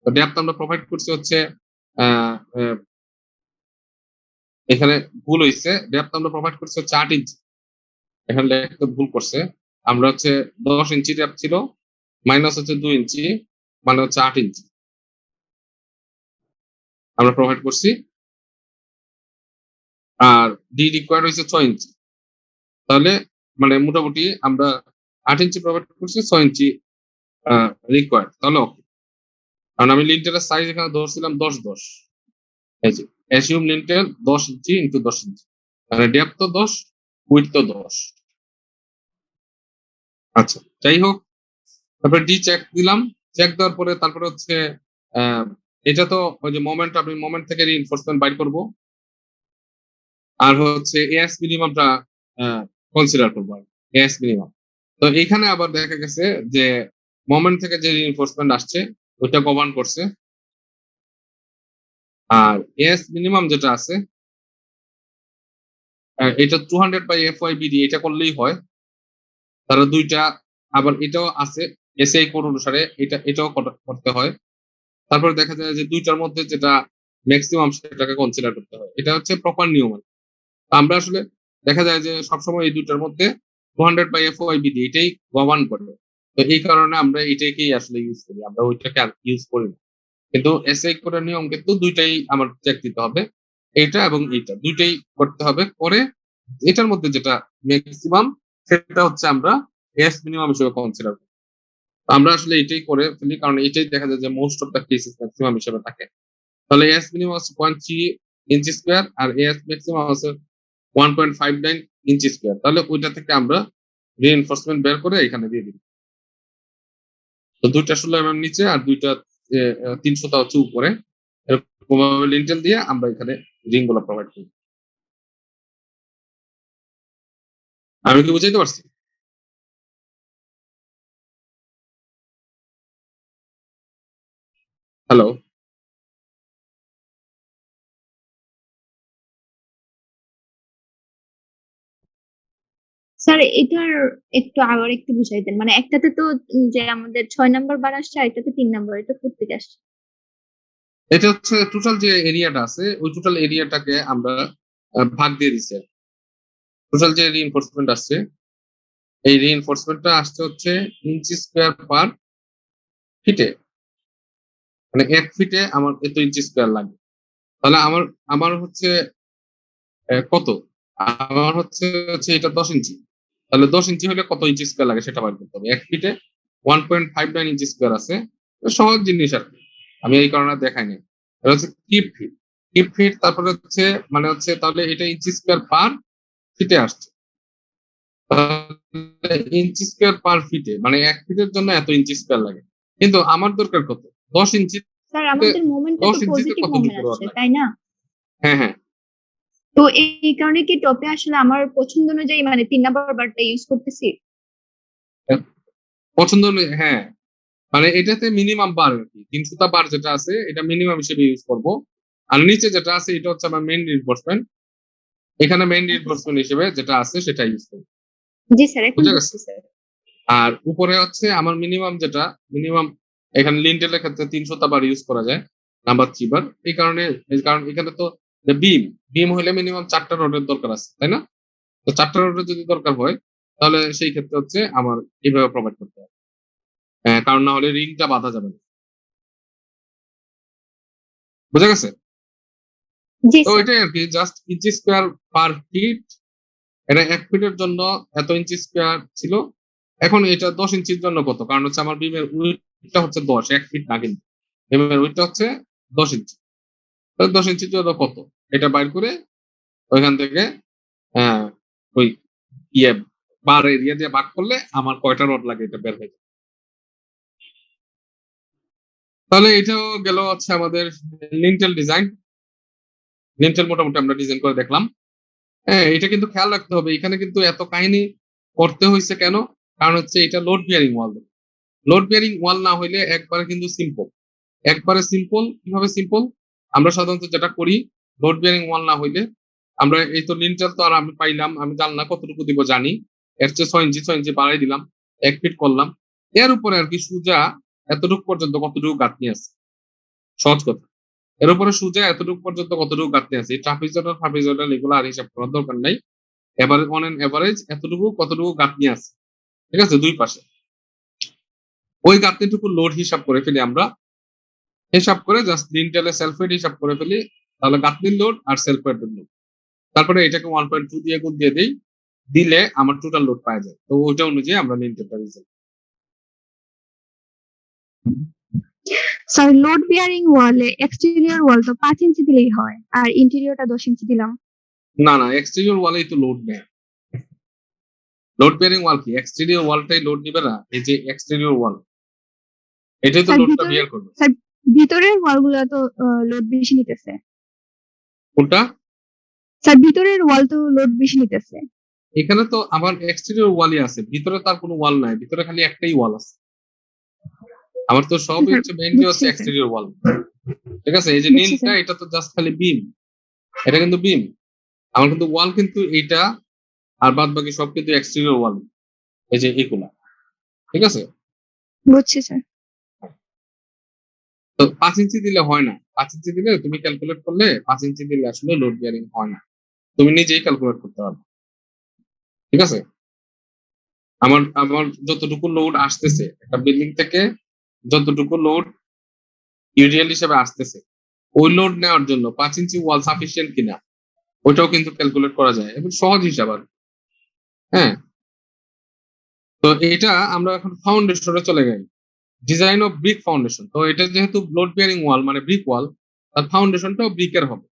তো ডেপথ আমরা প্রোভাইড করছি হচ্ছে এখানে ভুল হয়েছে, ডেপথ আমরা প্রোভাইড করছি হচ্ছে 8 ইঞ্চি। এখানে লিখতে ভুল করছে, আমরা হচ্ছে 10 ইঞ্চি ডেপথ ছিল, মাইনাস হচ্ছে 2 ইঞ্চি, মানে হচ্ছে 8 ইঞ্চি আমরা প্রোভাইড করছি। আর ডি রিকোয়ার্ড হয়েছে 6 ইঞ্চি। তাহলে মানে মোটামুটি আমরা 8 ইঞ্চি প্রোভাইড করছি, 6 ইঞ্চি রিকোয়ার্ড, তাহলে ওকে। কারণ আমি লিন্টেলের সাইজ এখানে ধরছিলাম 10-10, এই যে অ্যাসিউম লিন্টেল 10 ইঞ্চি ইন্টু 10 ইঞ্চি, মানে ডেপথ তো 10, উইডথ তো 10। আচ্ছা, যাই হোক, তারপরে ডি চেক দিলাম। চেক দেওয়ার পরে তারপরে হচ্ছে আহ, এটা তো ওই যে মোমেন্ট, আমি মোমেন্ট থেকে রিইনফোর্সমেন্ট বাইর করব, আর হচ্ছে এএস মিনিমামটা কনসিডার করবো, এএস মিনিমাম। তো এখানে আবার দেখা গেছে যে মোমেন্ট থেকে যে রিইনফোর্সমেন্ট আসছে ওইটা গভর্ন করছে, আর এএস মিনিমাম যেটা আছে এটা 200/FYBD, এটা করলেই হয়। তারা দুইটা, আবার এটাও আছে এসআই কোড অনুসারে, এটাও করতে হয়। তারপরে দেখা যায় যে দুইটার মধ্যে যেটা ম্যাক্সিমাম সেটাকে কনসিডার করতে হয়, এটা হচ্ছে প্রপার নিয়ম। আমরা আসলে দেখা যায় যে সবসময় এই দুইটার মধ্যে 200/FYBD এটাই গভর্ন করে। তো এই কারণে আমরা এটাকেই আসলে ইউজ করি, আমরা ওইটাকে ইউজ করি না। কিন্তু এসআই কোডের নিয়ম কিন্তু দুইটাই আমার চেক দিতে হবে, এইটা এবং এইটা দুইটাই করতে হবে। করে এটার মধ্যে যেটা ম্যাক্সিমাম সেটা হচ্ছে আমরা এস মিনিমাম হিসেবে কনসিডার করি। আমরা আসলে এটাই করে ফেলি, কারণ এটাই দেখা যায় যে most of the cases maximum হিসেবে থাকে। তাহলে এস মিনিমাম হচ্ছে 0.3 ইঞ্চি স্কোয়ার, আর এস ম্যাক্সিমাম হচ্ছে 1.59 ইঞ্চি স্কোয়ার। তাহলে ওইটা থেকে আমরা রিইনফোর্সমেন্ট বের করে এখানে দিয়ে দিই। তো দুইটা 16 নিচে আর দুইটা 300 হচ্ছে উপরে, এরকম ভাবে লিন্টেল দিয়ে আমরা এখানে রিং গুলো প্রোভাইড করি। আমি কি বুঝাইতে পারছি? হ্যালো? স্যার এটার একটু আবার একটু বুঝাই দেন, মানে একটাতে তো যে আমাদের 6 নাম্বার বার আসছে, আর একটাতে 3 নাম্বার, এটা কোথেকে আসছে? এটা হচ্ছে টোটাল যে এরিয়াটা আছে, ওই টোটাল এরিয়াটাকে আমরা ভাগ দিয়ে দিচ্ছি। টোটাল যে রিইনফোর্সমেন্ট আসছে, এই রিইনফোর্সমেন্টটা আসছে হচ্ছে ইঞ্চি স্কোয়ার পার ফিটে, মানে 1 ফিটে আমার এত ইঞ্চি স্কোয়ার লাগে। তাহলে আমার আমার হচ্ছে কত, আমার হচ্ছে হচ্ছে এটা 10 ইঞ্চি। তাহলে 10 ইঞ্চি হলে কত ইঞ্চি স্কোয়ার লাগে সেটা বার করতে হবে। 1 ফিটে 1.59 ইঞ্চি স্কোয়ার আছে, সহজ জিনিস আর কি, আমি এই কারণে দেখাই নাই। এটা হচ্ছে কিপ ফিট, কিপ ফিট, তারপরে হচ্ছে মানে হচ্ছে তাহলে এটা ইঞ্চি স্কোয়ার পার ফিটে আসছে। ইঞ্চি স্কোয়ার পার ফিটে মানে 1 ফিটের জন্য এত ইঞ্চি স্কোয়ার লাগে, কিন্তু আমার দরকার কত, 10 ইঞ্চি। স্যার আমাদের মোমেন্টটা 10 তো ইঞ্চিতে পজিটিভ কত মোমেন্ট দূর আসছে, লাগে? তাই না? হ্যাঁ হ্যাঁ, তো এই কারণে কি টপে আসলে আমার পছন্দ অনুযায়ী মানে 3 নাম্বার বারটা ইউজ করতেছি? পছন্দ হ্যাঁ, মানে এটাতে মিনিমাম বার আর কি, 300টা বার যেটা আছে এটা মিনিমাম হিসেবে ইউজ করব। আর নিচে যেটা আছে এটা হচ্ছে আমার মেইন রিইনফোর্সমেন্ট, এখানে মেইন আচ্ছা স্যার। রিইনফোর্সমেন্ট হিসেবে যেটা আছে সেটা ইউজ করব। জি স্যার, এখন বুঝে গেছে? বুঝছি স্যার। আর উপরে হচ্ছে আমার মিনিমাম যেটা, মিনিমাম এখানে লিন্টেলের ক্ষেত্রে 300টা বার ইউজ করা যায়, নাম্বার 3 বার। এই কারণে, কারণ এখানে তো বিম, বিম হলে মিনিমাম 4টা রডের দরকার আছে, তাই না? তো 4টা রডের যদি দরকার হয় তাহলে সেই ক্ষেত্রে হচ্ছে আমার এইভাবে প্রোভাইড করতে হবে, কারণ না হলে রিংটা বাঁধা যাবে না। বুঝা গেছে? জি তো স্যার। এটাই আর কি, জাস্ট ইঞ্চি স্কোয়ার পার ফিট। এটা 1 ফিটের জন্য এত ইঞ্চি স্কোয়ার ছিল। এখন এটা 10 ইঞ্চির জন্য কত, কারণ হচ্ছে আমার বিমের উইডথটা হচ্ছে 10, 1 ফিট না কিন্তু, বিমের উইডথটা হচ্ছে 10 ইঞ্চি। 10 ইঞ্চির জন্য কত, এটা বাইর করে ওইখান থেকে ওই ইয়ে বার এরিয়া দিয়ে ভাগ করলে আমার কয়টা রড লাগে এটা বের হয়ে যাবে। তাহলে এটাও গেল হচ্ছে আমাদের লিন্টেল ডিজাইন। লিন্টেল মোটামুটি আমরা ডিজাইন করে দেখলাম। হ্যাঁ, এটা কিন্তু খেয়াল রাখতে হবে, এখানে কিন্তু এত কাহিনী করতে হয়েছে কেন? কারণ হচ্ছে এটা লোড বিয়ারিং ওয়াল। লোড বিয়ারিং ওয়াল না হইলে একবারে কিন্তু সিম্পল, একবারে সিম্পল। কিভাবে সিম্পল? আমরা সাধারণত যেটা করি, লোড বিয়ারিং ওয়াল না হইলে আমরা এই তো লিন্টেল তো আর আমি পাইলাম, আমি জানলা কতটুকু দিব জানি, এর চেয়ে 6 ইঞ্চি বাড়াই দিলাম, 1 ফিট করলাম, এর উপরে আর কি সুজা এতটুকু পর্যন্ত কতটুকু গাঁথনি আছে, সহজ কথা। এর উপরে সুজা এতটুকু পর্যন্ত কতটুকু গাঁথনি আছে, এই ট্রাপিজয়েডাল এগুলো আর হিসাব করার দরকার নাই। এভারেজ অন এন এভারেজ এতটুকু কতটুকু গাঁথনি আছে, ঠিক আছে, দুই পাশে। ওই গাঁথনিটুকু লোড হিসাব করে ফেলি আমরা, হিসাব করে জাস্ট লিন্টেলে সেলফ ওয়েট হিসাব করে ফেলি, তাহলে গাঁথনির লোড আর সেলফ ওয়েটের লোড, তারপরে এটাকে 1.2 দিয়ে গুণ দিয়ে দিই, দিলে আমার টোটাল লোড পাওয়া যায়। তো ওইটা অনুযায়ী আমরা লিন্টেলটা রিজাল্ট। স্যার লোড বিয়ারিং ওয়ালে এক্সটেরিয়র ওয়াল তো 5 ইঞ্চি দিলেই হয়, আর ইন্টেরিয়রটা 10 ইঞ্চি দিলাম। না না, এক্সটেরিয়র ওয়ালেই তো লোড নেয়। লোড বিয়ারিং ওয়াল কি এক্সটেরিয়র ওয়ালটাই লোড নিবে না? এই যে এক্সটেরিয়র ওয়াল, এটাই তো স্যার লোডটা বিয়ার করবে। স্যার ভিতরের ওয়ালগুলো তো লোড বেশি নিতেছে। কোনটা? স্যার ভিতরের ওয়াল তো লোড বেশি নিতেছে। এখানে তো আমার এক্সটেরিয়র ওয়ালই আছে, ভিতরে তার কোনো ওয়াল নাই, ভিতরে খালি একটাই ওয়াল আছে। আমার তো সব স্যার হচ্ছে মেইনলি হচ্ছে বুঝছি স্যার। এক্সটেরিয়র ওয়াল, ঠিক আছে। এই যে বুঝছি নীলটা, স্যার। এটা তো জাস্ট খালি বিম, এটা কিন্তু বিম। আমার কিন্তু ওয়াল কিন্তু এইটা, আর বাদ বাকি সব কিন্তু এক্সটেরিয়র ওয়াল, এই যে এগুলা, ঠিক আছে। বুঝছি স্যার। তো 5 ইঞ্চি দিলে হয় না, 5 ইঞ্চি দিলে তুমি ক্যালকুলেট করলে 5 ইঞ্চি দিলে আসলে লোড বিয়ারিং হয় না, তুমি নিজেই ক্যালকুলেট করতে পারবে, ঠিক আছে। আমার আমার যতটুকু লোড আসতেছে একটা বিল্ডিং থেকে, যতটুকু লোড ইউডিএল হিসেবে আসতেছে, ওই লোড নেওয়ার জন্য 5 ইঞ্চি ওয়াল সাফিসিয়েন্ট কিনা ওইটাও কিন্তু ক্যালকুলেট করা যায়, এবং সহজ হিসাব আর। হ্যাঁ, তো এটা আমরা এখন ফাউন্ডেশনে চলে গেলাম, ডিজাইন অফ ব্রিক ফাউন্ডেশন। তো এটা যেহেতু লোড বিয়ারিং ওয়াল মানে ব্রিক ওয়াল, তার ফাউন্ডেশনটাও ব্রিকের হবে।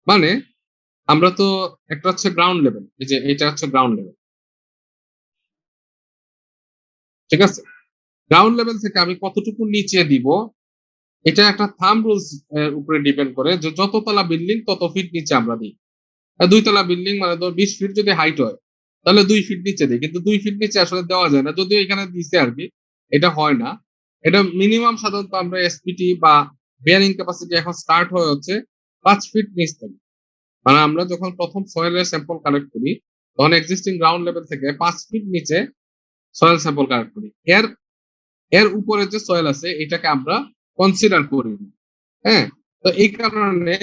মানে আমরা তো একটা হচ্ছে গ্রাউন্ড লেভেল, এই যে এটা হচ্ছে গ্রাউন্ড লেভেল, ঠিক আছে। গ্রাউন্ড লেভেল থেকে আমি কতটুকু নিচে দিব, এটা একটা থাম্ব রুলস উপরে ডিপেন্ড করে, যে যত তলা বিল্ডিং তত ফিট নিচে আমরা দিই। 2 তলা বিল্ডিং মানে ধর 20 ফিট যদি হাইট হয়, তাহলে 2 ফিট নিচে দিই, কিন্তু 2 ফিট নিচে আসলে দেওয়া যায় না, যদিও এখানে দিছে আর কি, এটা হয় না। এটা মিনিমাম সাধারণত আমরা এসপিটি বা বিয়ারিং ক্যাপাসিটি এখন স্টার্ট হয়ে হচ্ছে 5 ফিট নিচ থেকে। মানে আমরা যখন প্রথম সয়েলের স্যাম্পল কালেক্ট করি, তখন এক্সিস্টিং গ্রাউন্ড লেভেল থেকে 5 ফিট নিচে সয়েল স্যাম্পল কালেক্ট করি। এর এর উপরে যে সয়েল আছে এটাকে আমরা কনসিডার করি না। হ্যাঁ, তো এই কারণে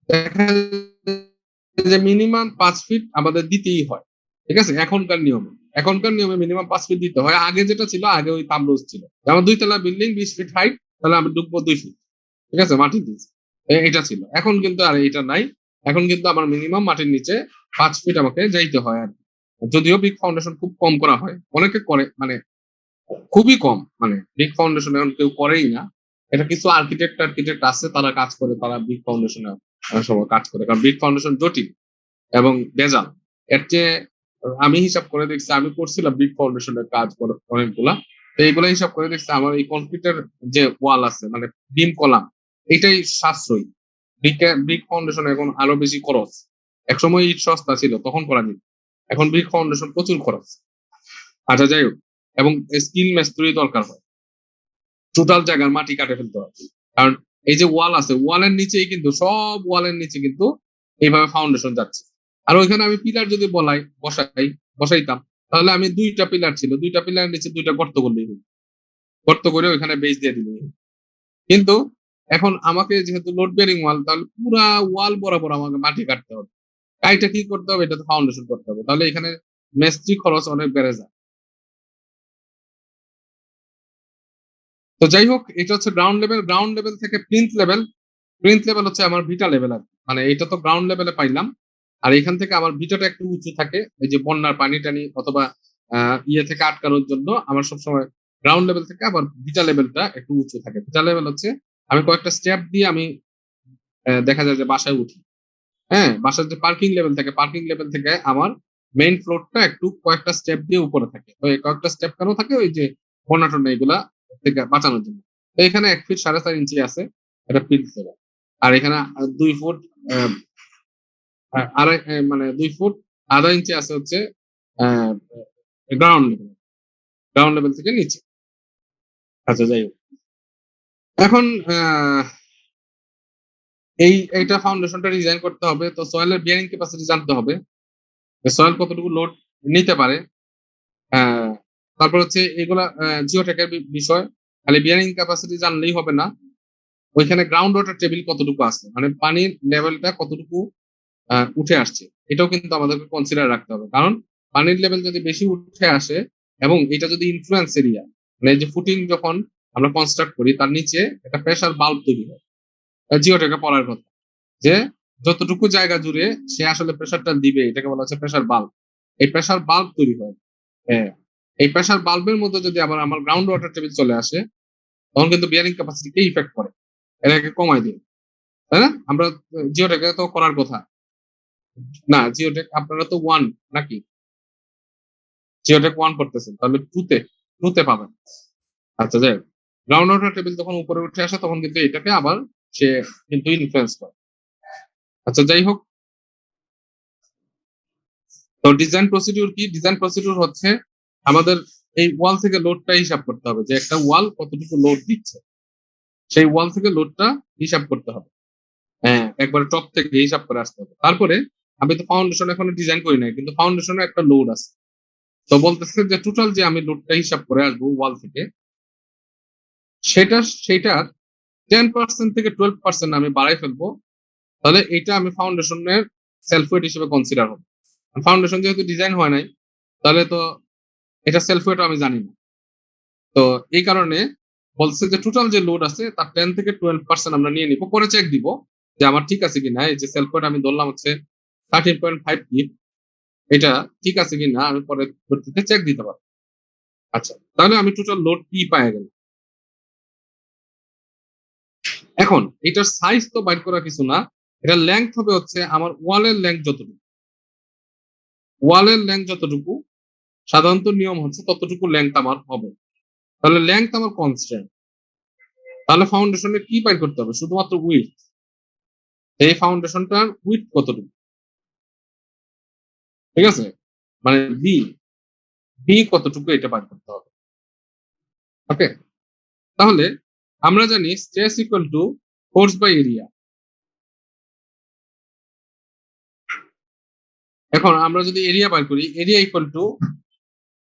দেখা যায় যে মিনিমাম 5 ফিট আমাদের দিতেই হয়, ঠিক আছে। এখনকার নিয়মে মিনিমাম 5 ফিট দিতে হয়। আগে যেটা ছিল, আগে ওই থাম্ব রুলস ছিল, যেমন 2 তলা বিল্ডিং 20 ফিট হাইট, তাহলে আমি ঢুকবো 2 ফিট, ঠিক আছে, মাটির নিচে। এটা ছিল। এখন কিন্তু আর এটা নাই, এখন কিন্তু আমার মিনিমাম মাটির নিচে 5 ফিট আমাকে যাইতে হয় আর কি। যদিও বিগ ফাউন্ডেশন খুব কম করা হয়, অনেকে করে, মানে খুবই কম, মানে বিগ ফাউন্ডেশন এখন কেউ করেই না। এটা কিছু আর্কিটেক্ট আছে, তারা কাজ করে, তারা বিগ ফাউন্ডেশনে সব কাজ করে, কারণ বিগ ফাউন্ডেশন জটিল এবং ভেজাল। এর চেয়ে আমি হিসাব করে দেখছি, আমি করছিলাম বিগ ফাউন্ডেশনের কাজ অনেকগুলা, তো এইগুলা হিসাব করে দেখছি আমার এই কনক্রিটের যে ওয়াল আছে মানে বিম কলাম, এটাই সাশ্রয়ী। বিগ ফাউন্ডেশন এখন আরো বেশি খরচ। একসময় ইট সস্তা ছিল, তখন করা যেত, এখন বিগ ফাউন্ডেশন প্রচুর খরচ। আচ্ছা, যাই হোক, এবং স্কিল মিস্ত্রি দরকার হয়, টোটাল জায়গার মাটি কাটে ফেলতে হয়, কারণ এই যে ওয়াল আছে, ওয়ালের নিচেই কিন্তু, সব ওয়ালের নিচে কিন্তু এইভাবে ফাউন্ডেশন যাচ্ছে। আর ওইখানে আমি পিলার যদি বসাইতাম, তাহলে আমি 2টা পিলার ছিল, 2টা পিলার নিচে 2টা গর্ত করলেই হতো, গর্ত করে ওইখানে বেস দিয়ে দিলেই হতো। কিন্তু এখন আমাকে যেহেতু লোড বেয়ারিং ওয়াল, তাহলে পুরা ওয়াল বরাবর আমাকে মাটি কাটতে হবে। কাইটা কি করতে হবে, এটা তো ফাউন্ডেশন করতে হবে, তাহলে এখানে মিস্ত্রি খরচ অনেক বেড়ে যায়। তো যাই হোক, এটা হচ্ছে গ্রাউন্ড লেভেল। গ্রাউন্ড লেভেল থেকে প্লিন্থ লেভেল হচ্ছে আমার ভিটা লেভেল আর কি। মানে এটা তো গ্রাউন্ড লেভেলে পাইলাম, আর এখান থেকে আমার ভিটাটা একটু উঁচু থাকে, এই যে বন্যার পানি টানি অথবা ইয়ে থেকে আটকানোর জন্য আমার সবসময় গ্রাউন্ড লেভেল থেকে আবার ভিটা লেভেলটা একটু উঁচু থাকে। ভিটা লেভেল হচ্ছে আমি কয়েকটা স্টেপ দিয়ে আমি দেখা যায় যে বাসায় উঠি। হ্যাঁ, বাসার যে পার্কিং লেভেল থাকে, পার্কিং লেভেল থেকে আমার মেইন ফ্লোরটা একটু কয়েকটা স্টেপ দিয়ে উপরে থাকে। তো এই কয়েকটা স্টেপ কেন থাকে? ওই যে বন্যা এগুলা থেকে বাঁচানোর জন্য। তো এখানে 1 ফিট 4.5 ইঞ্চি আছে, এটা ফিট দেবে। আর এখানে 2 ফুট আড়াই মানে 2 ফুট আধা ইঞ্চি আছে হচ্ছে গ্রাউন্ড লেভেল থেকে নিচে। আচ্ছা, যাই হোক, এখন এইটা ফাউন্ডেশনটা ডিজাইন করতে হবে। তো সয়েলের বিয়ারিং ক্যাপাসিটি জানতে হবে, সয়েল কতটুকু লোড নিতে পারে। তারপর হচ্ছে এগুলা জিওটেকের বিষয়। খালি বিয়ারিং ক্যাপাসিটি জানলেই হবে না, ওইখানে গ্রাউন্ড ওয়াটার টেবিল কতটুকু আছে, মানে পানির লেভেলটা কতটুকু উঠে আসছে, এটাও কিন্তু আমাদেরকে কনসিডার রাখতে হবে। কারণ পানির লেভেল যদি বেশি উঠে আসে এবং এটা যদি ইনফ্লুয়েন্স এরিয়া, মানে যে ফুটিং যখন আমরা কনস্ট্রাক্ট করি তার নিচে একটা প্রেসার বাল্ব তৈরি হয়, জিওটেকে পড়ার কথা যে যতটুকু জায়গা জুড়ে সে আসলে প্রেসারটা দিবে এটাকে বলা হচ্ছে প্রেসার বাল্ব। এই প্রেসার বাল্ব তৈরি হয়। হ্যাঁ, এই প্রেসার বাল্বের মধ্যে যদি আবার আমার গ্রাউন্ড ওয়াটার টেবিল চলে আসে তখন কিন্তু বিয়ারিং ক্যাপাসিটিকে ইফেক্ট করে, এটাকে কমাই দিই, তাই না? আমরা জিওটেকে তো করার কথা না, জিওটেক আপনারা তো 1 নাকি? জিওটেক 1 করতেছেন, তাহলে 2 তে পাবেন। আচ্ছা, যাই হোক, গ্রাউন্ড ওয়াটার টেবিল যখন উপরে উঠে আসে তখন কিন্তু এটাকে আবার সে কিন্তু ইনফ্লুয়েন্স করে। আচ্ছা, যাই হোক, তো ডিজাইন প্রসিডিউর কি? ডিজাইন প্রসিডিউর হচ্ছে আমাদের এই ওয়াল থেকে লোডটা হিসাব করতে হবে, যে একটা ওয়াল কতটুকু লোড দিচ্ছে, সেই ওয়াল থেকে লোডটা হিসাব করতে হবে। হ্যাঁ, একবার টপ থেকে হিসাব করে আসতে হবে। তারপরে আমি তো ফাউন্ডেশন এখনো ডিজাইন করি নাই, কিন্তু ফাউন্ডেশনে একটা লোড আছে। তো বলতেছে যে টোটাল যে আমি লোডটা হিসাব করে আসবো ওয়াল থেকে, সেটার 10% থেকে 12% আমি বাড়াই ফেলবো, তাহলে এটা আমি ফাউন্ডেশনের সেলফ ওয়েট হিসেবে কনসিডার হবে। ফাউন্ডেশন যেহেতু ডিজাইন হয় নাই, তাহলে তো এটা সেলফ ওয়েট আমি জানি না। তো এই কারণে বলছে যে টোটাল যে লোড আছে তার 10 থেকে 12% আমরা নিয়ে নিব, পরে চেক দিব যে আমার ঠিক আছে কিনা। এই যে সেলফ ওয়েট আমি ধরলাম হচ্ছে 13.5 কিপ, এটা ঠিক আছে কিনা আমি পরে চেক দিতে পারবো। আচ্ছা, তাহলে আমি টোটাল লোড কি পাই গেল। এখন এটার সাইজ তো বাইর করা কিছু না, এটা লেংথ হবে হচ্ছে আমার ওয়ালের লেংথ যতটুকু, ওয়ালের লেংথ যতটুকু সাধারণত নিয়ম হচ্ছে ততটুকু লেংথ আমার হবে। তাহলে লেংথ আমার কনস্ট্যান্ট, তাহলে ফাউন্ডেশনে কি বাইর করতে হবে? শুধুমাত্র উইডথ। এই ফাউন্ডেশনটার উইডথ কতটুকু, ঠিক আছে, মানে বি বি কতটুকু এটা বাইর করতে হবে। ওকে, তাহলে আমরা জানি stress equal to force by area. এখন আমরা যদি এরিয়া বাইর করি, area equal to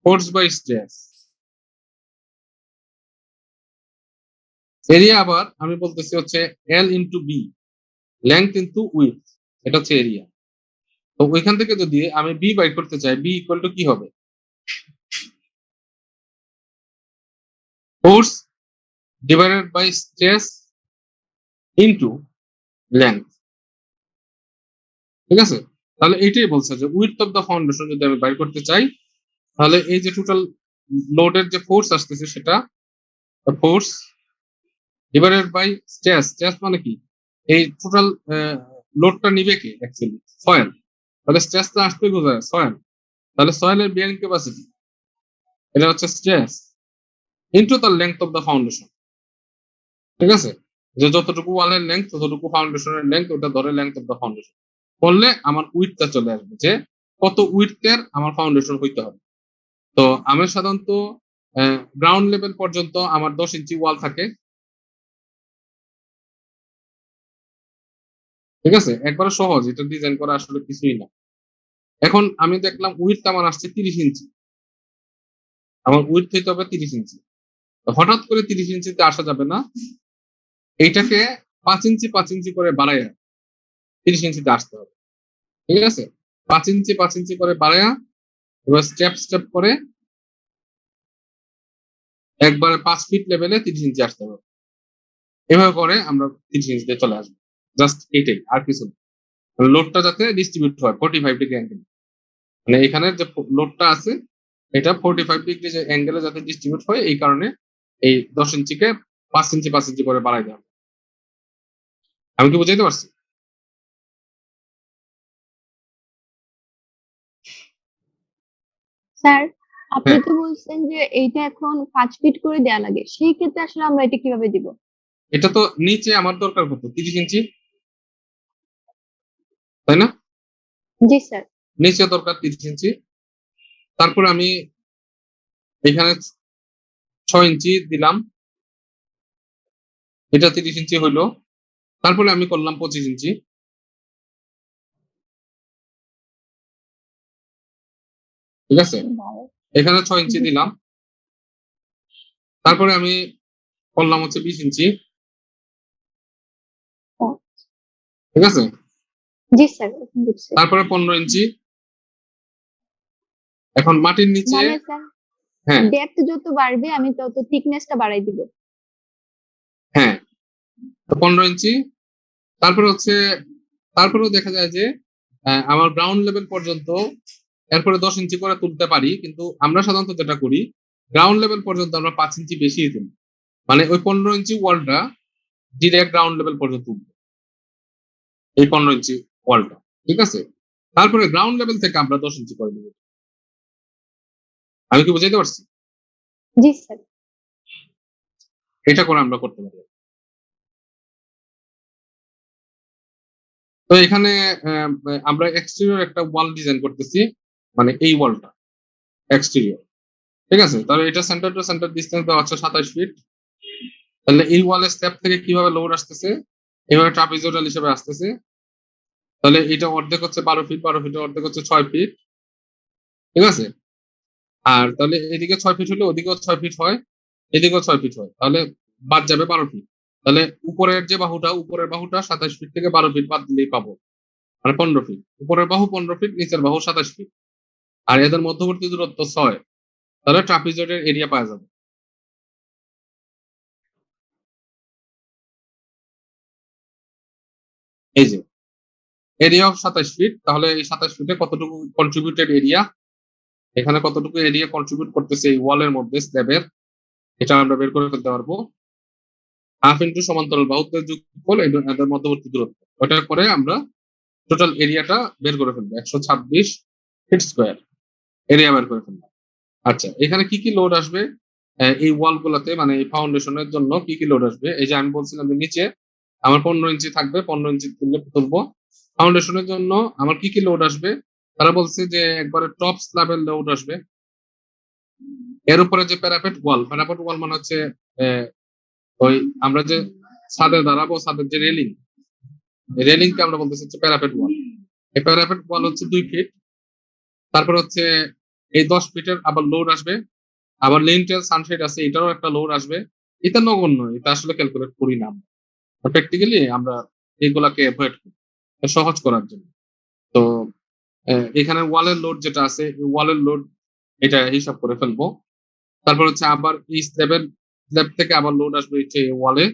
force by stress. Area আবার আমি বলতেছি হচ্ছে L into B, length into width, এটা হচ্ছে এরিয়া। তো ওইখান থেকে যদি আমি বি বাইর করতে চাই, বি ইকুয়াল টু কি হবে? Force divided by stress into length, ঠিক আছে? তাহলে এইটাই বলছে যে উইডথ অফ দ্য ফাউন্ডেশন যদি আমি বাইর করতে চাই, তাহলে এই যে টোটাল লোডের যে ফোর্স আসতেছে সেটা force divided by stress. Stress মানে কি? এই টোটাল লোডটা নিবে কে? Actually soil. তাহলে স্ট্রেসটা আসতেই বোঝায় সয়েল। তাহলে সয়েলের বিয়ারিং ক্যাপাসিটি, এটা হচ্ছে stress into the length of the foundation, ঠিক আছে? যে যতটুকু ওয়ালের লেংথ ততটুকু ফাউন্ডেশনের লেংথ, ওটা ধরে লেংথ অফ দ্য ফাউন্ডেশন করলে আমার উইডথটা চলে আসবে, যে কত উইডথের আমার ফাউন্ডেশন হইতে হবে। তো আমি সাধারণত গ্রাউন্ড লেভেল পর্যন্ত আমার 10 ইঞ্চি ওয়াল থাকে, ঠিক আছে? একবারে সহজ, এটা ডিজাইন করা আসলে কিছুই না। এখন আমি দেখলাম উইডথ আমার আসছে 30 ইঞ্চি, আমার উইডথ হইতে হবে 30 ইঞ্চি। হঠাৎ করে 30 ইঞ্চিতে আসা যাবে না, এইটাকে 5 ইঞ্চি 5 ইঞ্চি করে বাড়াইয়া 30 ইঞ্চিতে আসতে হবে, ঠিক আছে? 5 ইঞ্চি 5 ইঞ্চি করে বাড়াইয়া এবার স্টেপ স্টেপ করে একবারে 5 ফিট লেভেলে 30 ইঞ্চি আসতে হবে। এভাবে করে আমরা 30 ইঞ্চিতে চলে আসবো। জাস্ট এটাই, আর কিছু না। লোডটা যাতে ডিস্ট্রিবিউট হয় 45 ডিগ্রি অ্যাঙ্গেল, মানে এখানে যে লোডটা আছে এটা 45 ডিগ্রি অ্যাঙ্গেলে যাতে ডিস্ট্রিবিউট হয়, এই কারণে এই 10 ইঞ্চিকে 5 ইঞ্চি 5 ইঞ্চি করে বাড়াই দেওয়া। আমি কি বুঝাইতে পারছি? স্যার, আপনি হ্যাঁ, তো বলছেন যে এইটা এখন 5 ফিট করে দেয়া লাগে, সেই ক্ষেত্রে আসলে আমরা এটা কিভাবে দিব? এটা তো নিচে আমার দরকার কত, 30 ইঞ্চি, তাই না? জি স্যার। নিচে দরকার 30 ইঞ্চি। তারপরে আমি এখানে 6 ইঞ্চি দিলাম, এটা 30 ইঞ্চি হইলো। তারপরে আমি করলাম 25 ইঞ্চি, ঠিক আছে? এখানে 6 ইঞ্চি জি দিলাম। স্যার। তারপরে আমি করলাম হচ্ছে 20 ইঞ্চি, ও, ঠিক আছে? জি স্যার, এখন বুঝছি। তারপরে 15 ইঞ্চি। এখন মাটির নিচে, মানে স্যার, হ্যাঁ ডেপথ যত বাড়বে আমি তত থিকনেসটা বাড়াই দিব। হ্যাঁ, তো 15 ইঞ্চি। তারপরে হচ্ছে, তারপরেও দেখা যায় যে আমার গ্রাউন্ড লেভেল পর্যন্ত এরপরে 10 ইঞ্চি করে তুলতে পারি, কিন্তু আমরা সাধারণত যেটা করি, গ্রাউন্ড লেভেল পর্যন্ত আমরা 5 ইঞ্চি বেশি তুলি, মানে ওই 15 ইঞ্চি ওয়ালটা ডিরেক্ট গ্রাউন্ড লেভেল পর্যন্ত তুলবো, এই 15 ইঞ্চি ওয়ালটা, ঠিক আছে? তারপরে গ্রাউন্ড লেভেল থেকে আমরা 10 ইঞ্চি করে দেবো। আমি কি বুঝাইতে পারছি? জি স্যার। এটা করে আমরা করতে পারি। তো এখানে আহ, আমরা এক্সটেরিয়র একটা ওয়াল ডিজাইন করতেছি, মানে এই ওয়ালটা এক্সটেরিয়র, ঠিক আছে? তাহলে এটা সেন্টার টু সেন্টার ডিসটেন্স দেওয়া হচ্ছে 27 ফিট। তাহলে এই ওয়ালের স্ল্যাব থেকে কিভাবে লোড আসতেছে, এভাবে ট্রাপিজয়েডাল হিসেবে আসতেছে। তাহলে এটা অর্ধেক হচ্ছে 12 ফিট, 12 ফিটের অর্ধেক হচ্ছে 6 ফিট, ঠিক আছে? আর তাহলে এদিকে 6 ফিট হলে ওদিকেও 6 ফিট হয়, এদিকেও 6 ফিট হয়, তাহলে বাদ যাবে 12 ফিট। তাহলে উপরের যে বাহুটা, উপরের বাহুটা 27 ফিট থেকে 12 ফিট বাদ দিলেই পাবো, মানে 15 ফিট। উপরের বাহু 15 ফিট, নিচের বাহু 27 ফিট, আর এদের মধ্যবর্তী দূরত্ব 6। তাহলে ট্রাপিজয়েডের এরিয়া পাওয়া যাবে। এই যে এরিয়া অফ 27 ফিট, তাহলে এই 27 ফিটে কতটুকু কন্ট্রিবিউটেড এরিয়া, এখানে কতটুকু এরিয়া কন্ট্রিবিউট করতেছে এই ওয়ালের মধ্যে স্ল্যাবের, এটা আমরা বের করে ফেলতে পারবো। হাফ ইন্টু সমান্তরাল বাহুত্বের যোগফল এদের মধ্যবর্তী দূরত্ব, ওটা করে আমরা টোটাল এরিয়াটা বের করে ফেলবো, 126 ফিট স্কোয়ার এরিয়া বের করে ফেলবো। আচ্ছা, এখানে কি কি লোড আসবে এই ওয়াল গুলাতে, মানে এই ফাউন্ডেশনের জন্য কি কি লোড আসবে? এই যে আমি বলছিলাম যে নিচে আমার 15 ইঞ্চি থাকবে, 15 ইঞ্চি তুলবো। ফাউন্ডেশনের জন্য আমার কি কি লোড আসবে, তারা বলছে যে একবারে টপ স্ল্যাবের লোড আসবে। এর উপরে যে প্যারাপেট ওয়াল, প্যারাপেট ওয়াল মানে হচ্ছে আহ, ওই আমরা যে ছাদে দাঁড়াবো, ছাদের যে রেলিং, রেলিং কে আমরা বলতেছি হচ্ছে প্যারাপেট ওয়াল। এই প্যারাপেট ওয়াল হচ্ছে 2 ফিট। তারপর হচ্ছে এই 10 ফিটের আবার লোড আসবে। আবার লিন্টেল সানশেড আছে, এটারও একটা লোড আসবে। এটা নগণ্য, এটা আসলে ক্যালকুলেট করি না আমরা, প্র্যাকটিক্যালি আমরা এগুলাকে অ্যাভয়েড করি সহজ করার জন্য। তো এখানে ওয়ালের লোড যেটা আছে, ওয়ালের লোড এটা হিসাব করে ফেলবো। তারপর হচ্ছে আবার এই স্ল্যাব থেকে আবার লোড আসবে হচ্ছে ওয়ালে।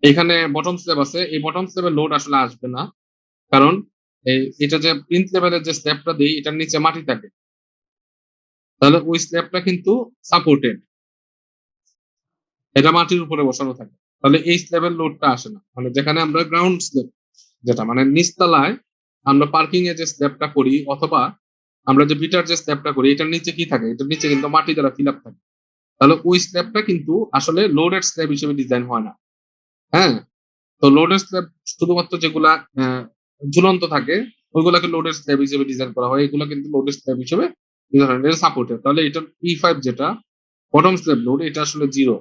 এখানে বটম স্ল্যাব আছে, এই বটম স্ল্যাবের লোড আসলে আসবে না, কারণ এটা যে প্লিন্থ লেভেলের যে স্ল্যাবটা দিই, এটার নিচে মাটি থাকে, তাহলে ওই স্ল্যাবটা কিন্তু সাপোর্টেড, এটা মাটির উপরে বসানো থাকে। তাহলে এই স্ল্যাবের লোডটা আসে না, মানে যেখানে আমরা গ্রাউন্ড স্ল্যাব, যেটা মানে নিচতলায় আমরা পার্কিং এ যে স্ল্যাবটা করি, অথবা আমরা যে বিটার যে স্ল্যাবটা করি, এটার নিচে কি থাকে, এটার নিচে কিন্তু মাটি দ্বারা ফিল আপ থাকে। তাহলে ওই স্ল্যাবটা কিন্তু আসলে লোডেড স্ল্যাব হিসেবে ডিজাইন হয় না। হ্যাঁ, তো লোডেড স্ল্যাব শুধুমাত্র যেগুলা ঝুলন্ত থাকে, ওইগুলাকে লোডেড স্ল্যাব হিসেবে ডিজাইন করা হয়, এগুলো কিন্তু লোডেড স্ল্যাব হিসেবে ডিজাইন হয়, এটা সাপোর্টেড। তাহলে এটার P5 যেটা বটম স্ল্যাব লোড, এটা আসলে 0।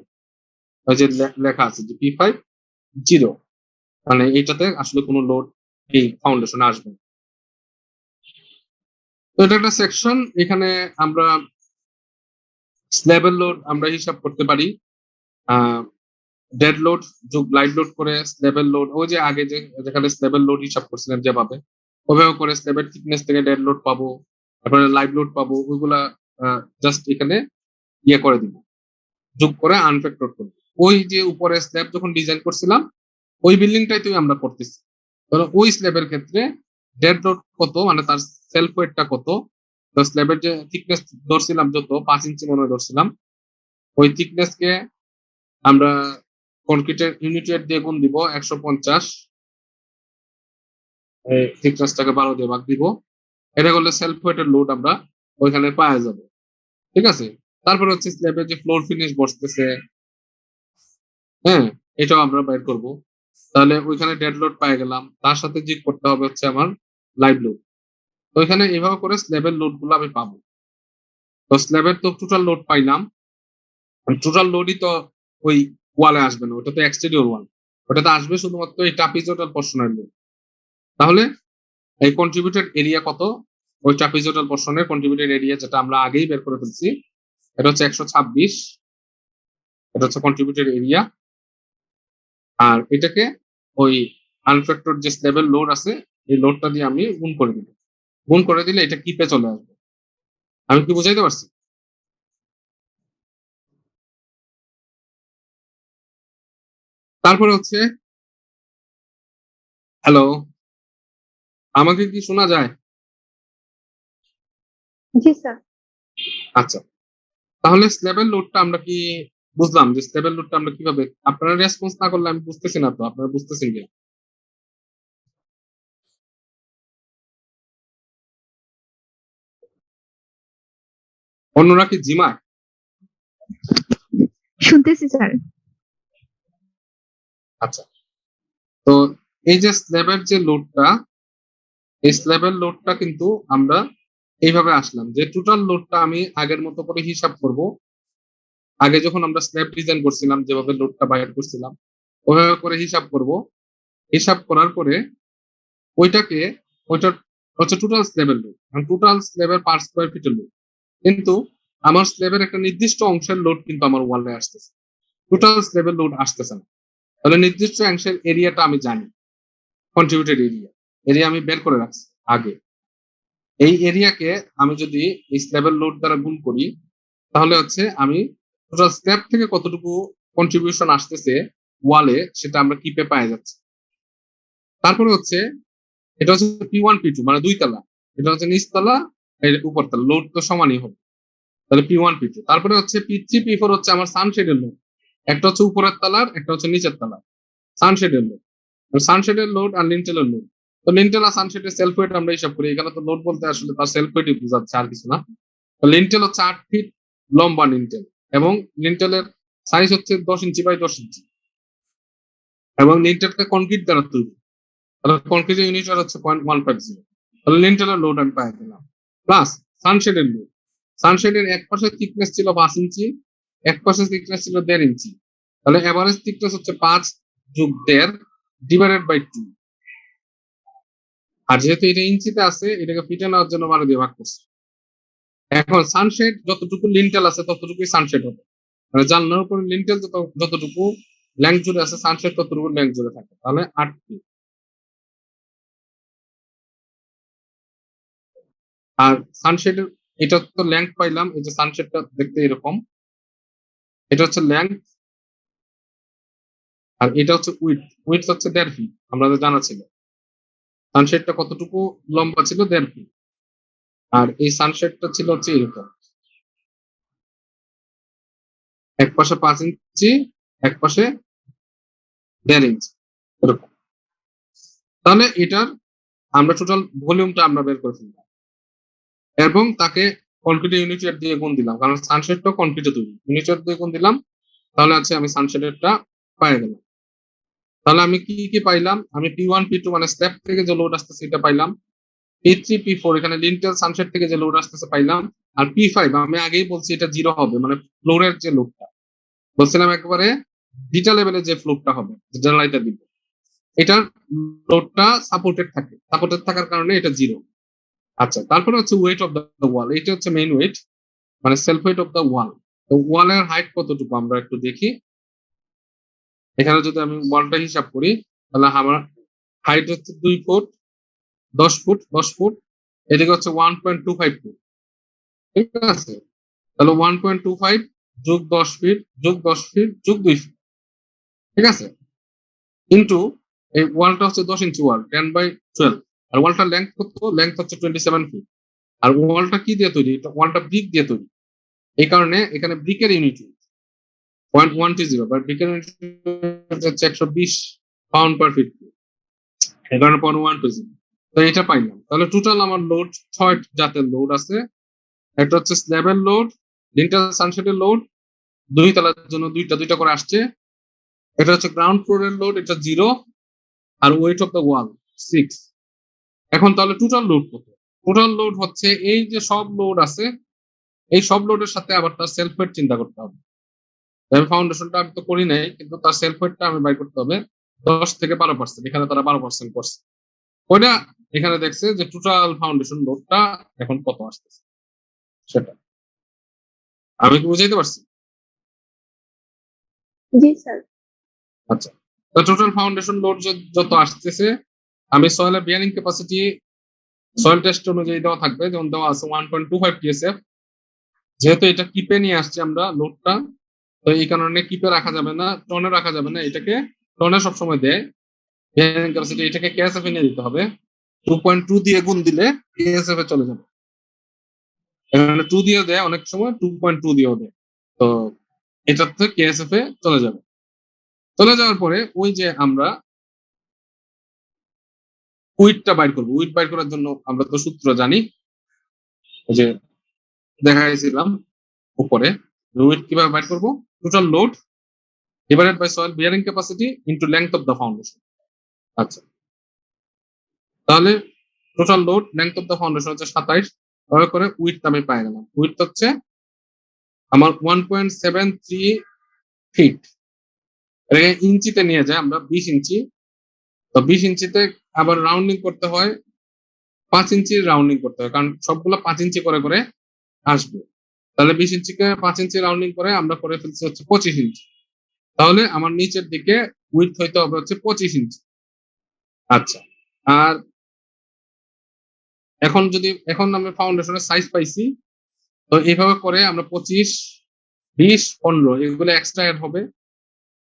ওই যে লেখা আছে যে P5 0, মানে এইটাতে আসলে কোনো লোড এই ফাউন্ডেশনে আসবে না। তো এটা একটা সেকশন, এখানে আমরা স্ল্যাবের লোড আমরা হিসাব করতে পারি ডেড লোড যোগ লাইভ লোড করে স্ল্যাবের লোড, ওই যে আগে যে যেখানে স্ল্যাবের লোড হিসাব করছিলাম যেভাবে, ওইভাবে করে স্ল্যাবের থিকনেস থেকে ডেড লোড পাবো, তারপরে লাইভ লোড পাবো, ওইগুলা জাস্ট এখানে ইয়ে করে দিব, যোগ করে আনফ্যাক্টর করবো। ওই যে উপরে স্ল্যাব যখন ডিজাইন করছিলাম, ওই বিল্ডিংটাই তুই আমরা করতেছি, তাহলে ওই স্ল্যাবের ক্ষেত্রে ডেড লোড কত, মানে তার সেলফ ওয়েটটা কত, স্ল্যাবের যে থিকনেস ধরছিলাম যত 5 ইঞ্চি মনে হয় ধরছিলাম, ওই থিকনেস কে আমরা কনক্রিটের ইউনিট ওয়েট দিয়ে গুণ দিব 150, থিকনেসটাকে 12 দিয়ে ভাগ দিব, এটা করলে সেলফ ওয়েটের লোড আমরা ওইখানে পাওয়া যাবে, ঠিক আছে। তারপরে হচ্ছে স্ল্যাবে যে ফ্লোর ফিনিশ বসতেছে, হ্যাঁ, এটাও আমরা বের করব। তাহলে ওইখানে ডেড লোড পেয়ে গেলাম, তার সাথে যোগ করতে হবে হচ্ছে আমার লাইভ লোড। তো ওইখানে এভাবে করে স্ল্যাবের লোড গুলো আমি পাবো। তো স্ল্যাবের তো টোটাল লোড পাইলাম, টোটাল লোডই তো ওই ওয়ালে আসবে না, ওটা তো এক্সটেরিয়র ওয়াল, ওটাতে আসবে শুধুমাত্র এই ট্রাপিজয়েডাল পোর্শনের লোড। তাহলে এই কন্ট্রিবিউটেড এরিয়া কত? ওই ট্রাপিজয়েডাল পোর্শনের কন্ট্রিবিউটেড এরিয়া যেটা আমরা আগেই বের করে ফেলছি, এটা হচ্ছে 126, এটা হচ্ছে কন্ট্রিবিউটেড এরিয়া। আর এটাকে ওই আনফ্যাক্টর যে স্ল্যাবের লোড আছে এই লোডটা দিয়ে আমি গুণ করে দিব, গুণ করে দিলে এটা কিপে চলে আসবে। আমি কি বুঝাইতে পারছি? তারপরে হচ্ছে, হ্যালো, আমাকে কি শোনা যায়? জি স্যার। আচ্ছা, তাহলে স্ল্যাবের লোডটা আমরা কি বুঝলাম, যে স্ল্যাবের লোডটা আমরা কিভাবে, আপনারা রেসপন্স না করলে আমি বুঝতেছি না, তো আপনারা বুঝতেছেন কিনা? অন্যরা কি জিমায়? শুনতেছি স্যার। আচ্ছা, তো এই যে স্ল্যাবের যে লোডটা, এই স্ল্যাবের লোডটা কিন্তু আমরা এইভাবে আসলাম যে টোটাল লোডটা আমি আগের মতো করে হিসাব করব। আগে যখন আমরা স্ল্যাব ডিজাইন করছিলাম যেভাবে লোডটা বাইর করছিলাম ওইভাবে করে হিসাব করব। হিসাব করার পরে ওইটাকে, ওইটার হচ্ছে টোটাল স্ল্যাবের লোড, টোটাল স্ল্যাবের পার স্কোয়ার ফিটের লোড। কিন্তু আমার স্ল্যাবের একটা নির্দিষ্ট অংশের লোড কিন্তু আমার ওয়ালে আসতেছে, টোটাল স্ল্যাবের লোড আসতেছে না। তাহলে নির্দিষ্ট অংশের এরিয়াটা আমি জানি, কন্ট্রিবিউটেড এরিয়া, এরিয়া আমি বের করে রাখছি আগে। এই এরিয়াকে আমি যদি এই স্ল্যাবের লোড দ্বারা গুণ করি তাহলে হচ্ছে আমি টোটাল স্ল্যাব থেকে কতটুকু কন্ট্রিবিউশন আসতেছে ওয়ালে সেটা আমরা কিপে পাওয়া যাচ্ছে। তারপরে হচ্ছে এটা হচ্ছে P1 P2 মানে দুই তলা, এটা হচ্ছে নিচতলা, এর উপরতলা, লোড তো সমানই হবে। তাহলে P1 P2, তারপরে হচ্ছে P3 P4 হচ্ছে আমার সানশেডের লোড, একটা হচ্ছে উপরের তলার, একটা হচ্ছে নিচের তলার সানশেডের লোড। সানশেডের লোড আর লিন্টেলের লোড, তো লিন্টেল আর সানশেডের সেলফ ওয়েট আমরা হিসাব করি। এখানে তো লোড বলতে আসলে তার সেলফ ওয়েটই বোঝাচ্ছে, আর কিছু না। লিন্টেল হচ্ছে 8 ফিট লম্বা লিন্টেল, এবং লিন্টেলের সাইজ হচ্ছে 10 ইঞ্চি বাই 10 ইঞ্চি, এবং লিন্টেলটা কনক্রিট দ্বারা তৈরি। তাহলে কনক্রিটের ইউনিট হচ্ছে 0.150। তাহলে লিন্টেলের লোড আমি পাই গেলাম, প্লাস সানশেডের লোড। সানশেডের এক পাশে থিকনেস ছিল 5 ইঞ্চি, এক পাশে থিকনেস ছিল 1.5 ইঞ্চি। তাহলে এভারেজ থিকনেস হচ্ছে 5 যোগ 1.5 ডিভাইডেড বাই 2। আর যেহেতু এটা ইঞ্চিতে আছে এটাকে ফিটে নেওয়ার জন্য 12 দিয়ে ভাগ করছে। এখন সানশেড যতটুকু লিন্টেল আছে ততটুকুই সানশেড হবে, মানে জানলার উপরে লিন্টেল যতটুকু ল্যাংথ জুড়ে আছে সানশেড ততটুকু ল্যাংথ জুড়ে থাকে, তাহলে 8 ফিট। আর সানশেডের এটা তো ল্যাংথ পাইলাম, এই যে সানশেডটা দেখতে এরকম, এটা হচ্ছে ল্যাংথ, আর এটা হচ্ছে উইডথ। উইডথ হচ্ছে 1.5 ফিট, আমাদের জানা ছিল। সানশেডটা কতটুকু লম্বা ছিল? 1.5 ফিট। আর এই সানশেডটা ছিল হচ্ছে এরকম, এক পাশে 5 ইঞ্চি, এক পাশে 1.5 ইঞ্চি, এরকম। তাহলে এটার আমরা টোটাল ভলিউমটা আমরা বের করে ফেললাম, এবং তাকে কনক্রিট ইউনিটের দিয়ে গুণ দিলাম, কারণ সানশেডটা কনক্রিটে তৈরি, ইউনিটের দিয়ে গুণ দিলাম। তাহলে আছে আমি সানশেডেরটা পাই গেলাম। তাহলে আমি কি কি পাইলাম? আমি P1 P2 মানে স্ল্যাব থেকে যে লোড আসতেছে এটা পাইলাম, P3 P4 এখানে লিন্টেল সানশেড থেকে যে লোড আসতেছে পাইলাম, আর P5 আমি আগেই বলছি এটা জিরো হবে, মানে ফ্লোরের যে লোডটা বলছিলাম একবারে বিটা লেভেলের যে ফ্লোরটা হবে, জানালাইটা দিব, এটার লোডটা সাপোর্টেড থাকে, সাপোর্টেড থাকার কারণে এটা জিরো। আচ্ছা, তারপরে হচ্ছে ওয়েট অফ দ্য ওয়াল, এটা হচ্ছে মেইন ওয়েট, মানে সেলফ ওয়েট অফ দ্য ওয়াল। তো ওয়ালের হাইট কতটুকু আমরা একটু দেখি। এখানে যদি আমি ওয়ালটা হিসাব করি তাহলে আমার হাইট হচ্ছে 2 ফুট 10 ফুট 10 ফুট, এদিকে হচ্ছে 1.25 ফুট, ঠিক আছে। তাহলে 1.25 যোগ 10 ফিট যোগ 10 ফিট যোগ 2 ফিট, ঠিক আছে, ইন্টু এই ওয়ালটা হচ্ছে 10 ইঞ্চি ওয়াল 10/12, আর ওয়ালটার লেন্থ কত? লেন্থ হচ্ছে 27 ফিট। আর ওয়ালটা কি দিয়ে তৈরি? ওয়ালটা ব্রিক দিয়ে তৈরি, এই কারণে এখানে ব্রিকের ইউনিট 0.120, বাট ব্রিকের ইউনিট হচ্ছে 120 পাউন্ড পার ফিট, এই কারণে 0.120। তো এটা পাইলাম। তাহলে টোটাল আমার লোড 6 জাতের লোড আছে। একটা হচ্ছে স্ল্যাবের লোড, লিন্টাল সানশেডের লোড, 2 তলার জন্য দুইটা দুইটা করে আসছে। এটা হচ্ছে গ্রাউন্ড ফ্লোরের লোড, এটা 0, আর ওয়েট অফ দ্য ওয়াল 6। এখন তাহলে টোটাল লোড কত? টোটাল লোড হচ্ছে এই যে সব লোড আছে, এই সব লোডের সাথে আবার তার সেলফ ওয়েট চিন্তা করতে হবে। ফাউন্ডেশনটা আমি তো করি নাই, কিন্তু তার সেলফ ওয়েটটা আমি বাই করতে হবে 10 থেকে 12%। এখানে তারা 12% করছে। ওইটা এখানে দেখছে যে টোটাল ফাউন্ডেশন লোডটা এখন কত আসতেছে সেটা। আমি কি বুঝাইতে পারছি? জি স্যার। আচ্ছা, তো টোটাল ফাউন্ডেশন লোড যত আসতেছে, আমি সয়েলের বিয়ারিং ক্যাপাসিটি সয়েল টেস্ট অনুযায়ী দেওয়া থাকবে, যেমন দেওয়া আছে 1.25 TSF। যেহেতু এটা কিপে নিয়ে আসছি আমরা লোডটা, তো এই কারণে কিপে রাখা যাবে না, টনে রাখা যাবে না, এটাকে টনে সবসময় দেয় বিয়ারিং ক্যাপাসিটি। এটাকে কেএসএফ এ নিয়ে দিতে হবে। 2.2 দিয়ে গুণ দিলে কেএসএফ এ চলে যাবে। এখানে 2 দিয়ে দেয় অনেক সময়, 2.2 দিয়েও দেয়। তো এটাতে কেএসএফ এ চলে যাবে। চলে যাওয়ার পরে ওই যে আমরা উইডটা বাইর করবো। উইড বাইর করার জন্য আমরা তো সূত্র জানি, ওই যে দেখাইছিলাম উপরে। উইড কিভাবে বাইর করবো? Total load divided by soil bearing capacity into length of the foundation. আচ্ছা, তাহলে total load length of the foundation হচ্ছে 27, দয়া করে উইডটা আমি পাই গেলাম। উইড হচ্ছে আমার 1.73 ফিট। এটাকে ইঞ্চিতে নিয়ে যায় আমরা 20 ইঞ্চি। তো 20 ইঞ্চিতে আবার রাউন্ডিং করতে হয়, 5 ইঞ্চির রাউন্ডিং করতে হয়, কারণ সবগুলো 5 ইঞ্চি করে করে আসবে। তাহলে 20 ইঞ্চিকে 5 ইঞ্চি রাউন্ডিং করে আমরা করে ফেলছি হচ্ছে 25 ইঞ্চি। তাহলে আমার নিচের দিকে উইডথ হইতে হবে হচ্ছে 25 ইঞ্চি। আচ্ছা, আর এখন আমরা ফাউন্ডেশনের সাইজ পাইছি, তো এইভাবে করে আমরা 25, 20, 15 এগুলো এক্সট্রা এড হবে।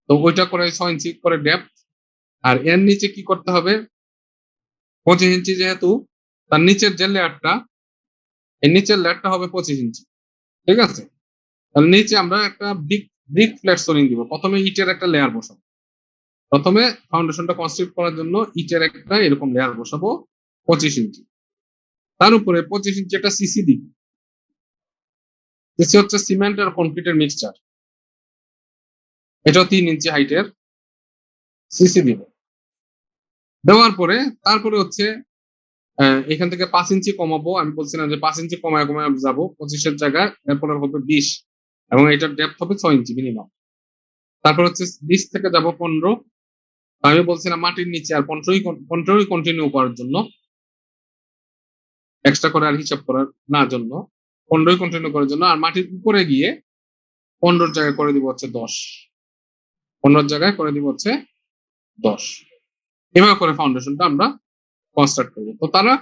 তো ওইটা করে 6 ইঞ্চি করে ডেপথ। আর এর নিচে কি করতে হবে? 25 ইঞ্চি যেহেতু, তার নিচের যে লেয়ারটা, এই নিচের লেয়ারটা হবে 25 ইঞ্চি। ঠিক আছে? তাহলে নিচে আমরা একটা ব্রিক ফ্ল্যাট সোলিং দিব। প্রথমে ইটের একটা লেয়ার বসাবো। প্রথমে ফাউন্ডেশনটা কনস্ট্রাক্ট করার জন্য ইটের একটা এরকম লেয়ার বসাবো 25 ইঞ্চি। তার উপরে 25 ইঞ্চি একটা সিসি দিব। সিসি হচ্ছে সিমেন্ট আর কনক্রিটের মিক্সচার। এটাও 3 ইঞ্চি হাইটের সিসি দিব। দেওয়ার পরে তারপরে হচ্ছে এখান থেকে 5 ইঞ্চি কমাবো। আমি বলছিলাম যে 5 ইঞ্চি কমায় কমায় যাবো 25-এর জায়গায়, এরপরে হবে 20, এবং এটার ডেপথ হবে 6 ইঞ্চি মিনিমাম। তারপর হচ্ছে 20 থেকে যাব 15। আমি বলছিলাম মাটির নিচে আর 15ই কন্টিনিউ করার জন্য, এক্সট্রা করে আর হিসাব করার না জন্য, 15ই কন্টিনিউ করার জন্য। আর মাটির উপরে গিয়ে 15 জায়গায় করে দিব হচ্ছে 10, 15 জায়গায় করে দিব হচ্ছে 10। এভাবে করে ফাউন্ডেশনটা আমরা কনস্ট্রাক্ট করবো। তো তারা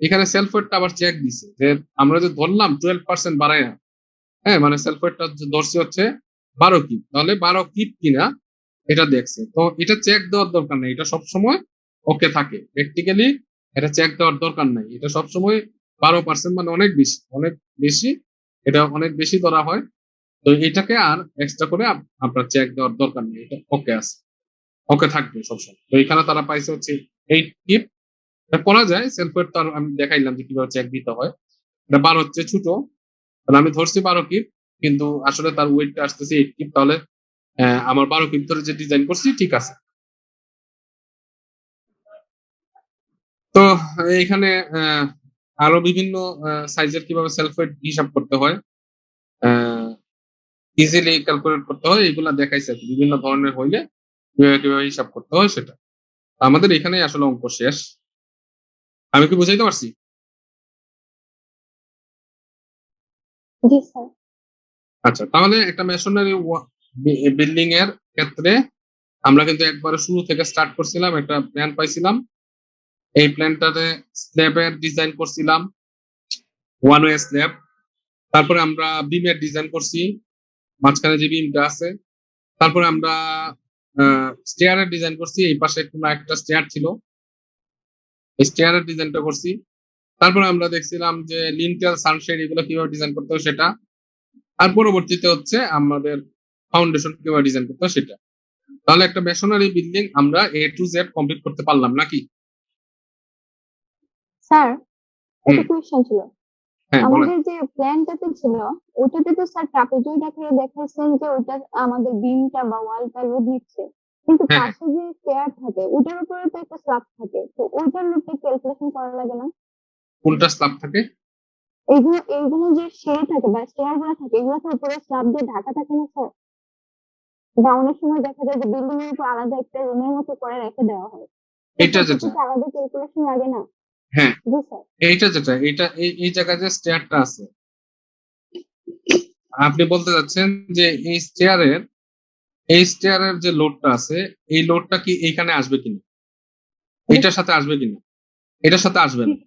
এখানে সেলফ ওয়েটটা আবার চেক দিছে যে আমরা যে ধরলাম 12% বাড়ায় না, হ্যাঁ, মানে সেলফ ওয়েটটা ধরছি হচ্ছে 12 কিপ, তাহলে 12 কিপ কিনা এটা দেখছে। তো এটা চেক দেওয়ার দরকার নেই, এটা সবসময় ওকে থাকে। প্র্যাকটিক্যালি এটা চেক দেওয়ার দরকার নাই, এটা সবসময় 12% মানে অনেক বেশি, অনেক বেশি, এটা অনেক বেশি ধরা হয়। তো এটাকে আর এক্সট্রা করে আপনার চেক দেওয়ার দরকার নেই, এটা ওকে আছে, ওকে থাকবে সবসময়। তো এখানে তারা পাইছে হচ্ছে 8 কিপ। এটা করা যায়, সেলফ ওয়েট তার আমি দেখাইলাম যে কিভাবে চেক দিতে হয়। এটা 12 হচ্ছে ছোট, তাহলে আমি ধরছি 12 কিপ, কিন্তু আসলে তার ওয়েটটা আসতেছে 8 কিপ। তাহলে আমার 12 কিপ ধরে যে ডিজাইন করছি ঠিক আছে। তো এখানে আরো বিভিন্ন সাইজের কিভাবে সেলফ ওয়েট হিসাব করতে হয়, ইজিলি ক্যালকুলেট করতে হয়, এগুলা দেখাইছে আর কি। বিভিন্ন ধরনের হইলে কিভাবে কিভাবে হিসাব করতে হয় সেটা। আমাদের এখানেই আসলে অঙ্ক শেষ। আমি কি বুঝাইতে পারছি? জি স্যার। আচ্ছা, তাহলে একটা মেশনারি বিল্ডিং এর ক্ষেত্রে আমরা কিন্তু একবারে শুরু থেকে স্টার্ট করছিলাম, একটা প্ল্যান পাইছিলাম। এই প্ল্যানটাতে স্ল্যাবের ডিজাইন করছিলাম, ওয়ান ওয়ে স্ল্যাব। তারপরে আমরা বিমের ডিজাইন করছি, মাঝখানে যে বিমটা আছে। তারপরে আমরা স্টেয়ারের ডিজাইন করছি, এই পাশে কোনো একটা স্টেয়ার ছিল, স্টেয়ারের ডিজাইনটা করছি। তারপরে আমরা দেখছিলাম যে লিন্টেল সানশেড এগুলো কিভাবে ডিজাইন করতে হয় সেটা। আর পরবর্তীতে হচ্ছে আমাদের ফাউন্ডেশন কিভাবে ডিজাইন করতে হয় সেটা। তাহলে একটা মেশনারি বিল্ডিং আমরা A to Z কমপ্লিট করতে পারলাম নাকি? স্যার একটা কোয়েশ্চেন ছিল। হ্যাঁ বলেন। আমাদের যে প্ল্যানটাতে ছিল ওটাতে তো স্যার ট্রাপিজয়েড আকারে দেখাচ্ছেন যে ওটা আমাদের বিমটা বা ওয়ালটা লোড নিচ্ছে, কিন্তু হ্যাঁ, পাশে যে চেয়ার থাকে ওটার উপরে তো একটা স্ল্যাব থাকে, তো ওইটার লোডটা ক্যালকুলেশন করা লাগে না? কোনটা স্ল্যাব থাকে? এইগুলো যে সিঁড়ি থাকে বা স্টেয়ার গুলো থাকে এগুলো তো উপরে স্ল্যাব দিয়ে ঢাকা থাকে না স্যার? বা অনেক সময় দেখা যায় যে বিল্ডিং এর উপর আলাদা একটা রুমের মতো করে রেখে দেওয়া হয়, তো এটা প্রত্যেকটা যেটা, কি আলাদা ক্যালকুলেশন লাগে না? হ্যাঁ জি স্যার। এইটা যেটা, এটা এই জায়গায় যে স্টেয়ারটা আছে, আপনি বলতে যাচ্ছেন যে এই স্টেয়ারের যে লোডটা আছে, এই লোডটা কি এইখানে আসবে কিনা, এটার সাথে আসবে কিনা? এটার সাথে আসবে না,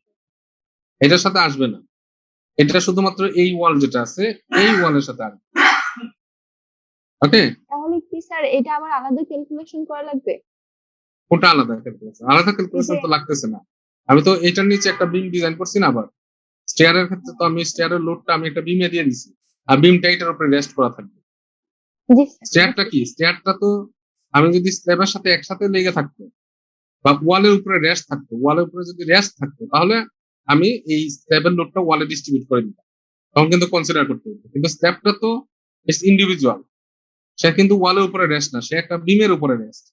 এটার সাথে আসবে না। এটা শুধুমাত্র এই ওয়াল যেটা আছে, এই ওয়ালের সাথে আসবে। ওকে, তাহলে কি স্যার এটা আবার আলাদা ক্যালকুলেশন করা লাগবে? ওটা আলাদা ক্যালকুলেশন, আলাদা এই ক্যালকুলেশন যে তো লাগতেছে না। আমি তো এটার নিচে একটা বিম ডিজাইন করছি না আবার। স্টেয়ারের ক্ষেত্রে তো আমি স্টেয়ারের লোডটা আমি একটা বিমে দিয়ে দিছি, আর বিমটা এটার উপরে রেস্ট করা থাকবে। জি স্যার। স্টেয়ারটা কি, স্টেয়ারটা তো আমি যদি স্ল্যাবের সাথে একসাথে লেগে থাকতো বা ওয়ালের উপরে রেস্ট থাকতো, ওয়ালের উপরে যদি রেস্ট থাকতো, তাহলে আমি এই স্ল্যাবের লোডটা ওয়ালে ডিস্ট্রিবিউট করে দিতাম, তখন কিন্তু কনসিডার করতে হতো। কিন্তু স্ল্যাবটা তো ইটস ইন্ডিভিজুয়াল, সে কিন্তু ওয়ালের উপরে রেস্ট না, সে একটা বিমের উপরে রেস্ট।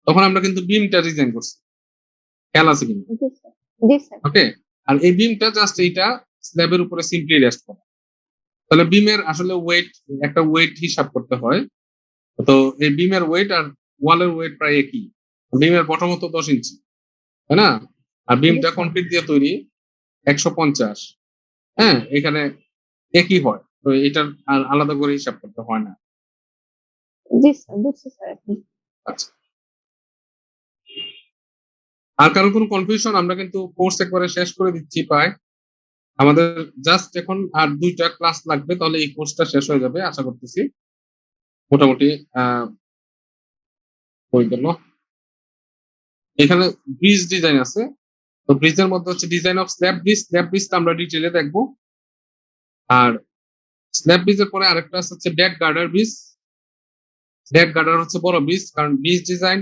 তখন আমরা কিন্তু বিমটা ডিজাইন করছি, খেয়াল আছে কিন্তু। জি স্যার। জি স্যার। ওকে, আর এই বিমটা জাস্ট এইটা স্ল্যাবের উপরে সিম্পলি রেস্ট করে। তাহলে বিমের আসলে ওয়েট, একটা ওয়েট হিসাব করতে হয়। তো এই বিমের ওয়েট আর ওয়ালের ওয়েট প্রায় একই। বিমের বটম তো 10 ইঞ্চি, তাই না? আর জি বিমটা স্যার। কংক্রিট দিয়ে তৈরি 150। হ্যাঁ, এখানে একই হয়, তো এটার আর আলাদা করে হিসাব করতে হয় না। জি স্যার, বুঝছি স্যার এখন। আচ্ছা, আর কারো কোনো কনফিউশন? আমরা কিন্তু কোর্স একবারে শেষ করে দিচ্ছি প্রায়। আমাদের জাস্ট এখন আর 2টা ক্লাস লাগবে, তাহলে এই কোর্সটা শেষ হয়ে যাবে আশা করতেছি মোটামুটি। আহ হয়ে গেল। এখানে ব্রিজ ডিজাইন আছে, তো ব্রিজের মধ্যে হচ্ছে design of slab bridge. Slab ব্রিজটা আমরা ডিটেইলে দেখবো। আর স্ল্যাব ব্রিজের পরে আরেকটা আছে হচ্ছে ডেক গার্ডার ব্রিজ। ডেক গার্ডার হচ্ছে বড় ব্রিজ, কারণ bridge design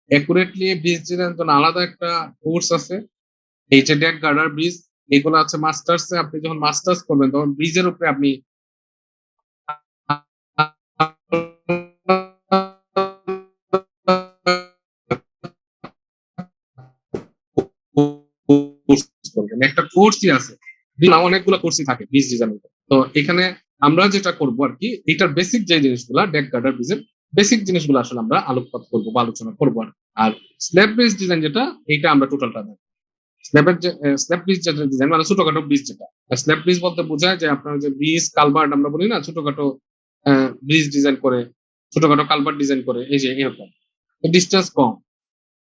accurately bridge design জন্য আলাদা একটা কোর্স আছে। এই যে ডেক গার্ডার ব্রিজ, এগুলো আছে মাস্টার্সে। আপনি যখন মাস্টার্স করবেন তখন ব্রিজের উপরে আপনি কোর্স করবেন, একটা কোর্সই আছে, অনেকগুলো কোর্সই থাকে ব্রিজ ডিজাইন। তো এখানে আমরা যেটা করব আর কি, এটার বেসিক যে জিনিসগুলা, ডেক গার্ডার ব্রিজের বেসিক জিনিসগুলো আসলে আমরা আলোকপাত করবো বা আলোচনা করবো। আর স্ল্যাব ব্রিজ ডিজাইন যেটা, এইটা আমরা টোটালটা দেখবো। স্ল্যাবের যে স্ল্যাব ব্রিজ যেটা ডিজাইন, মানে ছোটখাটো ব্রিজ যেটা। স্ল্যাব ব্রিজ বলতে বোঝায় যে আপনার যে ব্রিজ কালভার্ট আমরা বলি না, ছোটখাটো ব্রিজ ডিজাইন করে, ছোটখাটো কালভার্ট ডিজাইন করে, এই যে এরকম ডিস্টেন্স কম,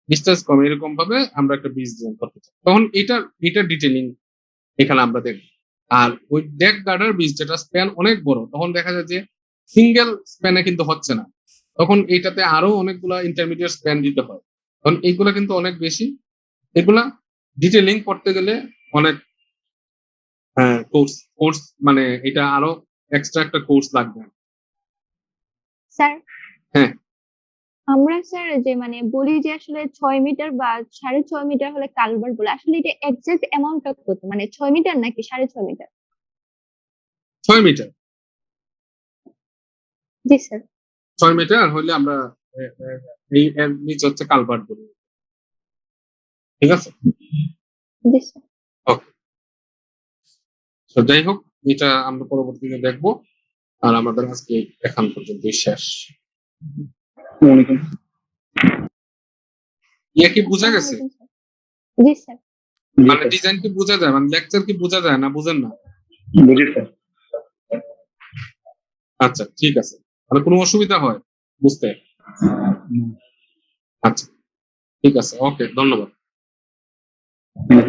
ডিস্টেন্স কম, এরকম ভাবে আমরা একটা ব্রিজ ডিজাইন করতে চাই, তখন এটার ডিটেলিং এখানে আমরা দেখবো। আর ওই ডেক গার্ডার ব্রিজ যেটা স্প্যান অনেক বড়, তখন দেখা যায় যে সিঙ্গেল স্প্যানে কিন্তু হচ্ছে না, তখন এইটাতে আরো অনেকগুলা ইন্টারমিডিয়েট স্প্যান দিতে হয়, তখন এইগুলা কিন্তু অনেক বেশি। এগুলা ডিটেলিং করতে গেলে অনেক কোর্স কোর্স মানে এটা আরো এক্সট্রা একটা কোর্স লাগবে। স্যার, হ্যাঁ, আমরা স্যার যে মানে বলি যে আসলে 6 মিটার বা 6.5 মিটার হলে কালভার্ট বলে, আসলে এটা এক্সাক্ট অ্যামাউন্টটা কত, মানে 6 মিটার নাকি 6.5 মিটার? 6 মিটার। জি স্যার। 6 মিটার হলে আমরা আহ, আহ, এই এর নিচে হচ্ছে কালভার্ট বলি, ঠিক আছে? জি স্যার। ওকে, তো যাই হোক, এটা আমরা পরবর্তীতে দেখবো। আর আমাদের আজকে এখন পর্যন্তই শেষ। ইয়ে কি বোঝা গেছে? আসসালামু আলাইকুম স্যার। জি স্যার। মানে ডিজাইন কি বোঝা যায়, মানে লেকচার কি বোঝা যায় না, বুঝেন না? বুঝি স্যার। আচ্ছা ঠিক আছে, তাহলে কোনো অসুবিধা হয় বুঝতে? আচ্ছা ঠিক আছে, ওকে, ধন্যবাদ। হুম।